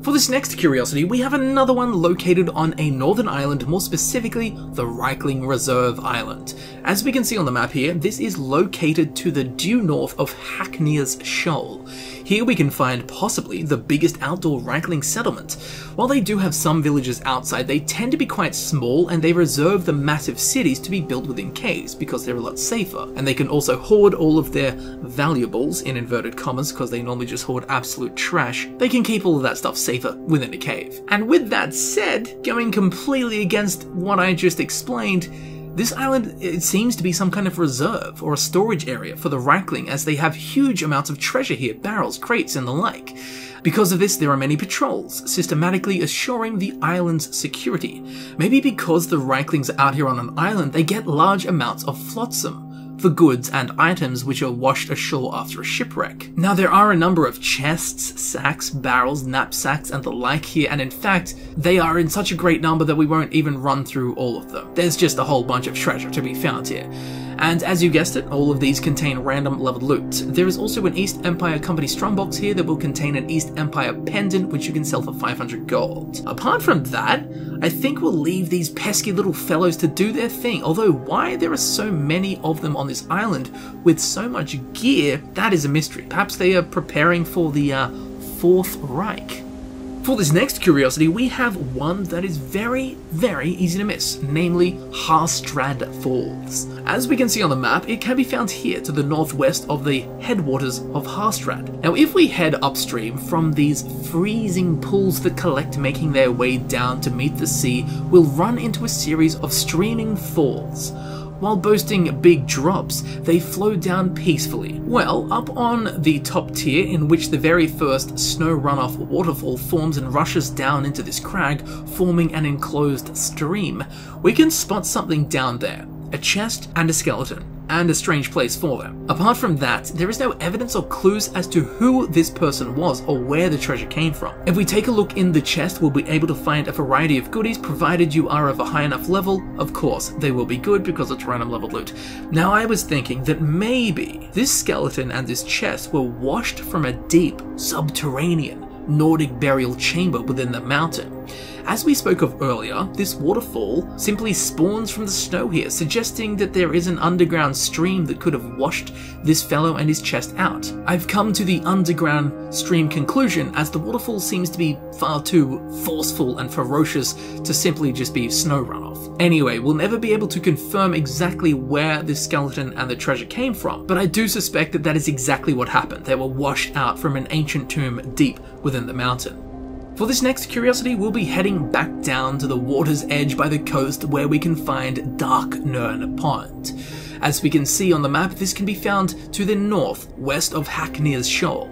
For this next curiosity, we have another one located on a northern island, more specifically the Riekling Reserve Island. As we can see on the map here, this is located to the due north of Haknir's Shoal. Here we can find possibly the biggest outdoor Riekling settlement. While they do have some villages outside, they tend to be quite small, and they reserve the massive cities to be built within caves because they're a lot safer. And they can also hoard all of their valuables, in inverted commas, because they normally just hoard absolute trash. They can keep all of that stuff safer within a cave. And with that said, going completely against what I just explained, This island, it seems to be some kind of reserve or a storage area for the Riekling, as they have huge amounts of treasure here, barrels, crates and the like. Because of this, there are many patrols, systematically assuring the island's security. Maybe because the Rieklings are out here on an island, they get large amounts of flotsam for goods and items which are washed ashore after a shipwreck. Now, there are a number of chests, sacks, barrels, knapsacks and the like here, and in fact, they are in such a great number that we won't even run through all of them. There's just a whole bunch of treasure to be found here. And as you guessed it, all of these contain random leveled loot. There is also an East Empire Company strongbox here that will contain an East Empire pendant which you can sell for 500 gold. Apart from that, I think we'll leave these pesky little fellows to do their thing, although why there are so many of them on this island with so much gear, that is a mystery. Perhaps they are preparing for the Fourth Reich. For this next curiosity, we have one that is very, very easy to miss, namely Harstrad Falls. As we can see on the map, it can be found here to the northwest of the headwaters of Harstrad. Now, if we head upstream from these freezing pools that collect, making their way down to meet the sea, we'll run into a series of streaming falls. While boasting big drops, they flow down peacefully. Well, up on the top tier, in which the very first snow runoff waterfall forms and rushes down into this crag, forming an enclosed stream, we can spot something down there. A chest and a skeleton, and a strange place for them. Apart from that, there is no evidence or clues as to who this person was or where the treasure came from. If we take a look in the chest, we'll be able to find a variety of goodies, provided you are of a high enough level. Of course, they will be good because it's random level loot. Now, I was thinking that maybe this skeleton and this chest were washed from a deep, subterranean Nordic burial chamber within the mountain. As we spoke of earlier, this waterfall simply spawns from the snow here, suggesting that there is an underground stream that could have washed this fellow and his chest out. I've come to the underground stream conclusion, as the waterfall seems to be far too forceful and ferocious to simply just be snow runoff. Anyway, we'll never be able to confirm exactly where this skeleton and the treasure came from, but I do suspect that that is exactly what happened. They were washed out from an ancient tomb deep within the mountain. For this next curiosity, we'll be heading back down to the water's edge by the coast, where we can find Dark Nirn Pond. As we can see on the map, this can be found to the northwest of Haknir's Shoal.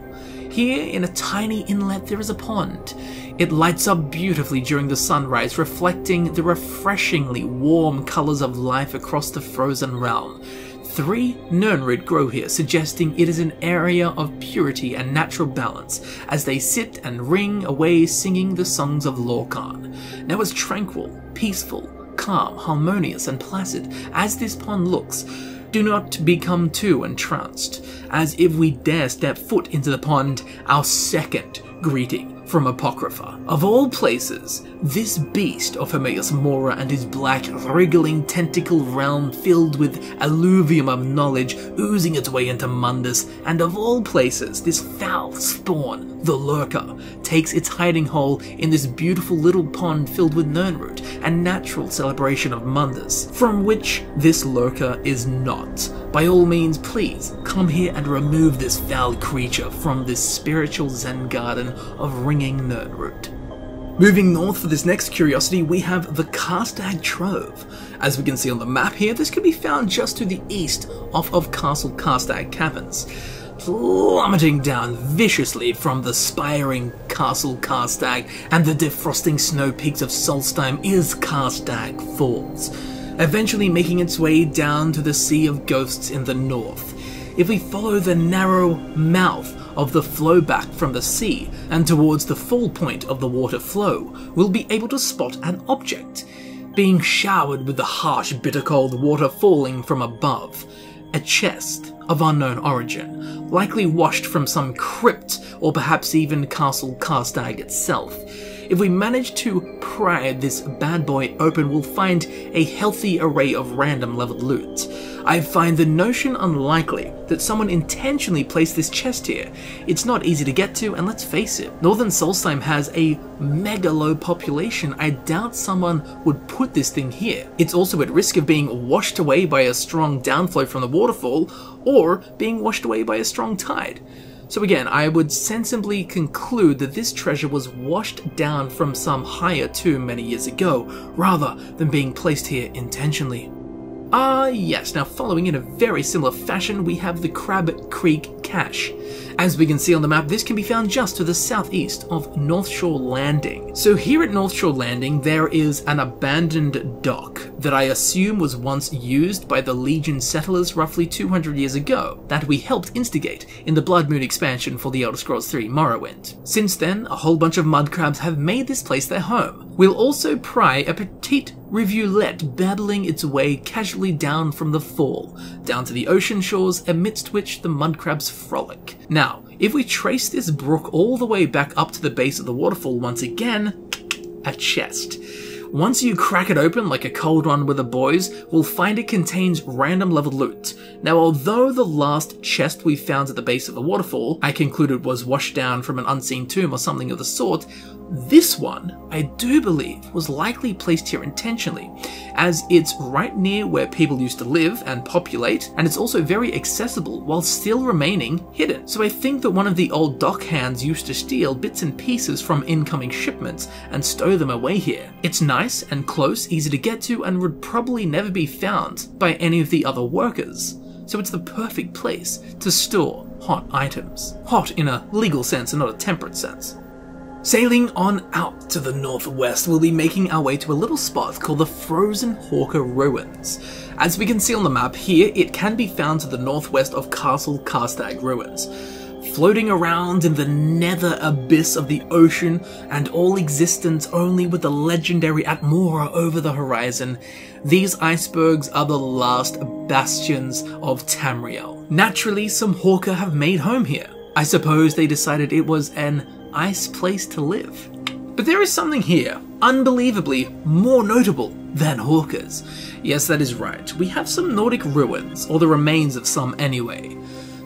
Here, in a tiny inlet, there is a pond. It lights up beautifully during the sunrise, reflecting the refreshingly warm colours of life across the frozen realm. 3 Nirnrid grow here, suggesting it is an area of purity and natural balance, as they sit and ring away singing the songs of Lorkhan. Now, as tranquil, peaceful, calm, harmonious and placid as this pond looks, do not become too entranced, as if we dare step foot into the pond, our second greeting from Apocrypha. Of all places, this beast of Hermaeus Mora and his black, wriggling tentacle realm filled with alluvium of knowledge oozing its way into Mundus, and of all places, this foul spawn, the Lurker, takes its hiding hole in this beautiful little pond filled with Nirnroot, a natural celebration of Mundus, from which this Lurker is not. By all means, please, come here and remove this foul creature from this spiritual Zen garden of ringing Nirnroot. Moving north for this next curiosity, we have the Karstag Trove. As we can see on the map here, this can be found just to the east off of Castle Karstag Caverns. Plummeting down viciously from the spiring Castle Karstag and the defrosting snow peaks of Solstheim is Karstag Falls, eventually making its way down to the Sea of Ghosts in the north. If we follow the narrow mouth of the flow back from the sea and towards the fall point of the water flow, we'll be able to spot an object being showered with the harsh, bitter cold water falling from above. A chest of unknown origin, likely washed from some crypt or perhaps even Castle Karstag itself. If we manage to pry this bad boy open, we'll find a healthy array of random leveled loot. I find the notion unlikely that someone intentionally placed this chest here. It's not easy to get to, and let's face it, Northern Solstheim has a mega low population. I doubt someone would put this thing here. It's also at risk of being washed away by a strong downflow from the waterfall, or being washed away by a strong tide. So again, I would sensibly conclude that this treasure was washed down from some higher tomb many years ago, rather than being placed here intentionally. Yes, now following in a very similar fashion, we have the Crab Creek Cache. As we can see on the map, this can be found just to the southeast of North Shore Landing. So here at North Shore Landing, there is an abandoned dock that I assume was once used by the Legion settlers roughly 200 years ago, that we helped instigate in the Blood Moon expansion for the Elder Scrolls 3 Morrowind. Since then, a whole bunch of mudcrabs have made this place their home. We'll also pry a petite rivulet babbling its way casually down from the fall, down to the ocean shores amidst which the mudcrabs frolic. Now, if we trace this brook all the way back up to the base of the waterfall once again, a chest. Once you crack it open like a cold one with the boys, we'll find it contains random level loot. Now, although the last chest we found at the base of the waterfall I concluded was washed down from an unseen tomb or something of the sort, this one, I do believe, was likely placed here intentionally, as it's right near where people used to live and populate, and it's also very accessible while still remaining hidden. So I think that one of the old dock hands used to steal bits and pieces from incoming shipments and stow them away here. It's nice and close, easy to get to, and would probably never be found by any of the other workers. So it's the perfect place to store hot items. Hot in a legal sense and not a temperate sense. Sailing on out to the northwest, we'll be making our way to a little spot called the Frozen Hawker Ruins. As we can see on the map here, it can be found to the northwest of Castle Karstag Ruins. Floating around in the nether abyss of the ocean, and all existence only with the legendary Atmora over the horizon, these icebergs are the last bastions of Tamriel. Naturally, some Hawker have made home here. I suppose they decided it was an ice place to live. But there is something here, unbelievably more notable than Hawkers. Yes, that is right. We have some Nordic ruins, or the remains of some anyway.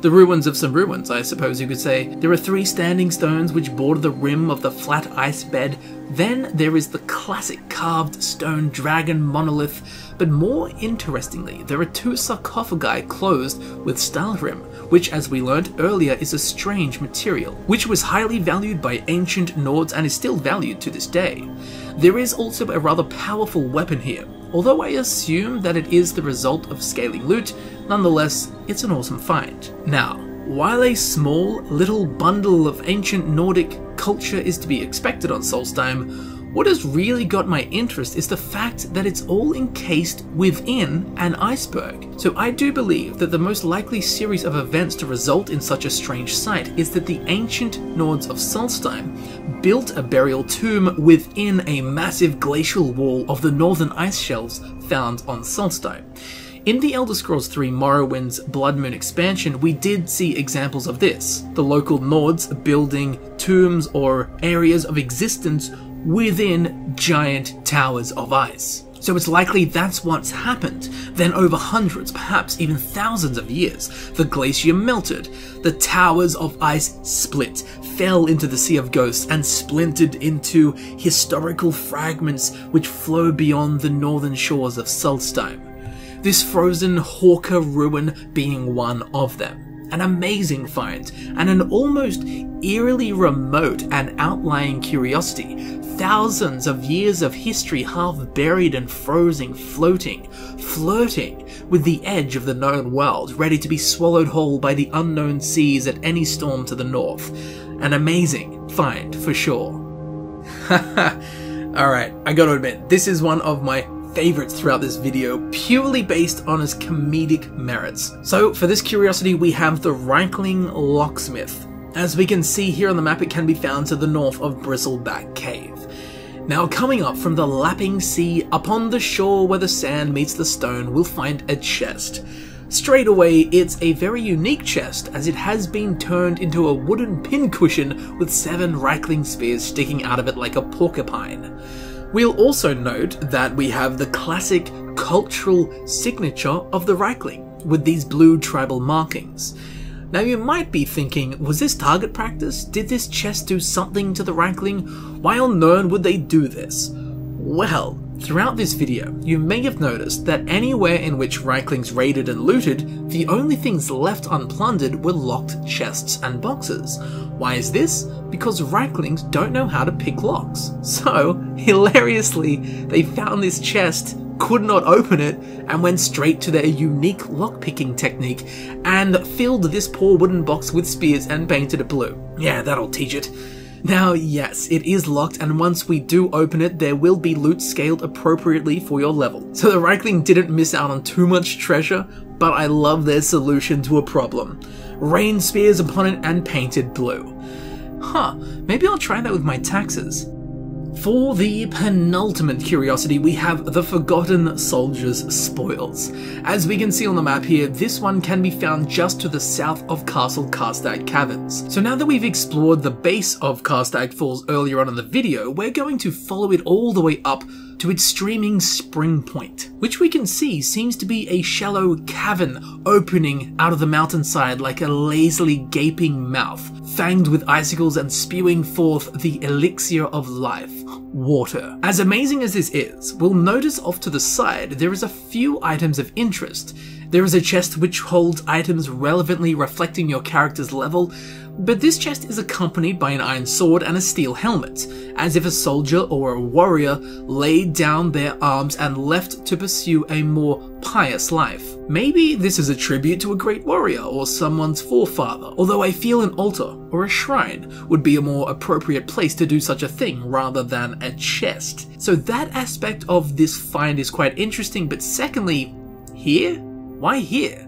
The ruins of some ruins, I suppose you could say. There are 3 standing stones which border the rim of the flat ice bed. Then there is the classic carved stone dragon monolith. But more interestingly, there are 2 sarcophagi closed with Stalhrim, which, as we learned earlier, is a strange material, which was highly valued by ancient Nords and is still valued to this day. There is also a rather powerful weapon here. Although I assume that it is the result of scaling loot, nonetheless, it's an awesome find. Now, while a small little bundle of ancient Nordic culture is to be expected on Solstheim, what has really got my interest is the fact that it's all encased within an iceberg. So I do believe that the most likely series of events to result in such a strange sight is that the ancient Nords of Solstheim built a burial tomb within a massive glacial wall of the northern ice shelves found on Solstheim. In the Elder Scrolls 3 Morrowind's Blood Moon expansion, we did see examples of this. The local Nords building tombs or areas of existence within giant towers of ice. So it's likely that's what's happened. Then over hundreds, perhaps even thousands of years, the glacier melted, the towers of ice split, fell into the Sea of Ghosts and splintered into historical fragments which flow beyond the northern shores of Solstheim. This frozen Hawker ruin being one of them. An amazing find, and an almost eerily remote and outlying curiosity. Thousands of years of history half buried and frozen, floating, flirting with the edge of the known world, ready to be swallowed whole by the unknown seas at any storm to the north. An amazing find for sure. Alright, I gotta admit, this is one of my favorites throughout this video, purely based on its comedic merits. So for this curiosity, we have the Riekling Locksmith. As we can see here on the map, it can be found to the north of Bristleback Cave. Now, coming up from the lapping sea, upon the shore where the sand meets the stone, we'll find a chest. Straight away, it's a very unique chest, as it has been turned into a wooden pincushion with 7 Riekling spears sticking out of it like a porcupine. We'll also note that we have the classic cultural signature of the Riekling, with these blue tribal markings. Now you might be thinking, was this target practice? Did this chest do something to the Riekling? Why on earth would they do this? Well, throughout this video, you may have noticed that anywhere in which Rieklings raided and looted, the only things left unplundered were locked chests and boxes. Why is this? Because Rieklings don't know how to pick locks. So, hilariously, they found this chest could not open it and went straight to their unique lockpicking technique and filled this poor wooden box with spears and painted it blue. Yeah, that'll teach it. Now, yes, it is locked, and once we do open it, there will be loot scaled appropriately for your level. So the Riekling didn't miss out on too much treasure, but I love their solution to a problem. Rain spears upon it and painted blue. Huh, maybe I'll try that with my taxes. For the penultimate curiosity, we have the Forgotten Soldier's Spoils. As we can see on the map here, this one can be found just to the south of Castle Karstag Caverns. So now that we've explored the base of Karstag Falls earlier on in the video, we're going to follow it all the way up to its streaming spring point, which we can see seems to be a shallow cavern opening out of the mountainside like a lazily gaping mouth, fanged with icicles and spewing forth the elixir of life, water. As amazing as this is, we'll notice off to the side there is a few items of interest. There is a chest which holds items relevantly reflecting your character's level, but this chest is accompanied by an iron sword and a steel helmet, as if a soldier or a warrior laid down their arms and left to pursue a more pious life. Maybe this is a tribute to a great warrior or someone's forefather, although I feel an altar or a shrine would be a more appropriate place to do such a thing rather than a chest. So that aspect of this find is quite interesting, but secondly, here? Why here?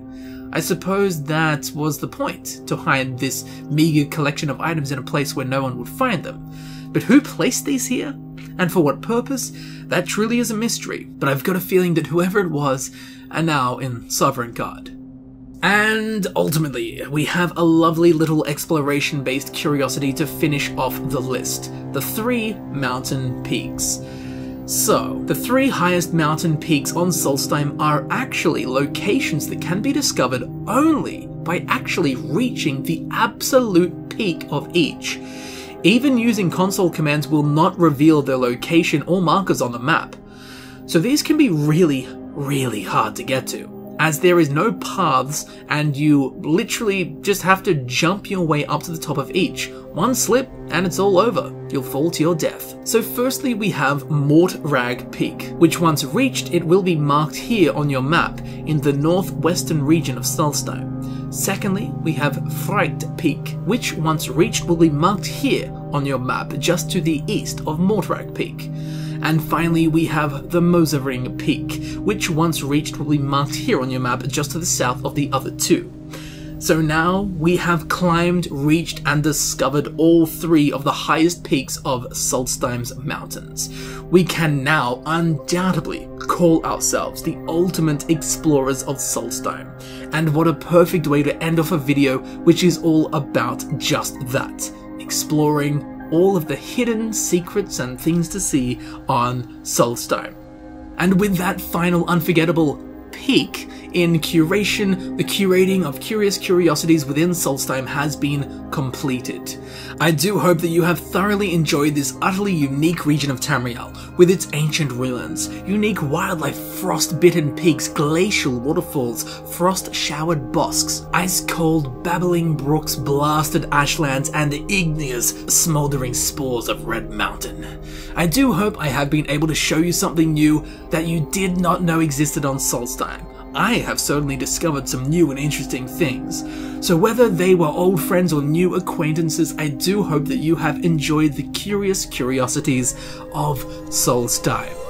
I suppose that was the point, to hide this meager collection of items in a place where no one would find them. But who placed these here? And for what purpose? That truly is a mystery, but I've got a feeling that whoever it was are now in Sovereign Guard. And ultimately, we have a lovely little exploration-based curiosity to finish off the list, the 3 mountain peaks. So, the 3 highest mountain peaks on Solstheim are actually locations that can be discovered only by actually reaching the absolute peak of each. Even using console commands will not reveal their location or markers on the map. So these can be really hard to get to, as there is no paths and you literally just have to jump your way up to the top of each. One slip and it's all over. You'll fall to your death. So firstly we have Mortrag Peak, which once reached it will be marked here on your map in the northwestern region of Solstheim. Secondly we have Freit Peak, which once reached will be marked here on your map just to the east of Mortrag Peak. And finally we have the Mosering Peak, which once reached will be marked here on your map just to the south of the other 2. So now we have climbed, reached and discovered all 3 of the highest peaks of Solstheim's mountains. We can now undoubtedly call ourselves the ultimate explorers of Solstheim. And what a perfect way to end off a video which is all about just that, exploring all of the hidden secrets and things to see on Solstheim. And with that final unforgettable peak in curation, the curating of curious curiosities within Solstheim has been completed. I do hope that you have thoroughly enjoyed this utterly unique region of Tamriel, with its ancient ruins, unique wildlife, frost-bitten peaks, glacial waterfalls, frost-showered bosks, ice-cold babbling brooks, blasted ashlands, and igneous smouldering spores of Red Mountain. I do hope I have been able to show you something new that you did not know existed on Solstheim. I have certainly discovered some new and interesting things. So whether they were old friends or new acquaintances, I do hope that you have enjoyed the curious curiosities of Solstheim.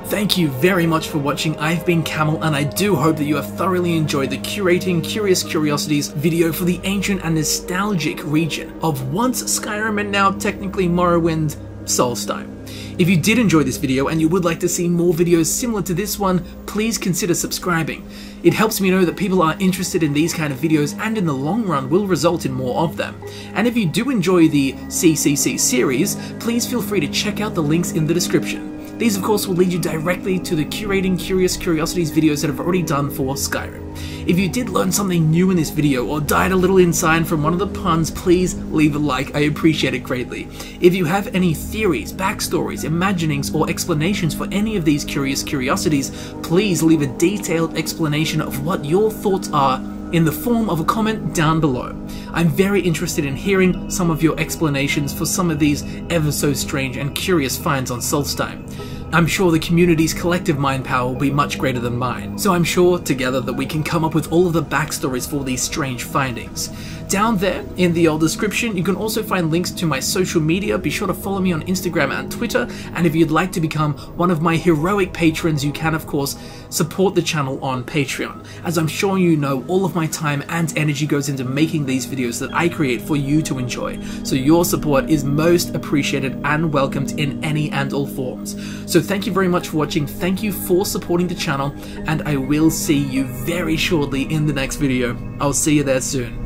Thank you very much for watching. I've been Camel, and I do hope that you have thoroughly enjoyed the Curating Curious Curiosities video for the ancient and nostalgic region of once Skyrim and now technically Morrowind, Solstheim. If you did enjoy this video and you would like to see more videos similar to this one, please consider subscribing. It helps me know that people are interested in these kind of videos and in the long run will result in more of them. And if you do enjoy the CCC series, please feel free to check out the links in the description. These of course will lead you directly to the Curating Curious Curiosities videos that I've already done for Skyrim. If you did learn something new in this video or died a little inside from one of the puns, please leave a like, I appreciate it greatly. If you have any theories, backstories, imaginings, or explanations for any of these curious curiosities, please leave a detailed explanation of what your thoughts are in the form of a comment down below. I'm very interested in hearing some of your explanations for some of these ever so strange and curious finds on Solstheim. I'm sure the community's collective mind power will be much greater than mine, so I'm sure together that we can come up with all of the backstories for these strange findings. Down there in the old description you can also find links to my social media. Be sure to follow me on Instagram and Twitter, and if you'd like to become one of my heroic patrons, you can of course support the channel on Patreon. As I'm sure you know, all of my time and energy goes into making these videos that I create for you to enjoy, so your support is most appreciated and welcomed in any and all forms. So thank you very much for watching, thank you for supporting the channel, and I will see you very shortly in the next video. I'll see you there soon.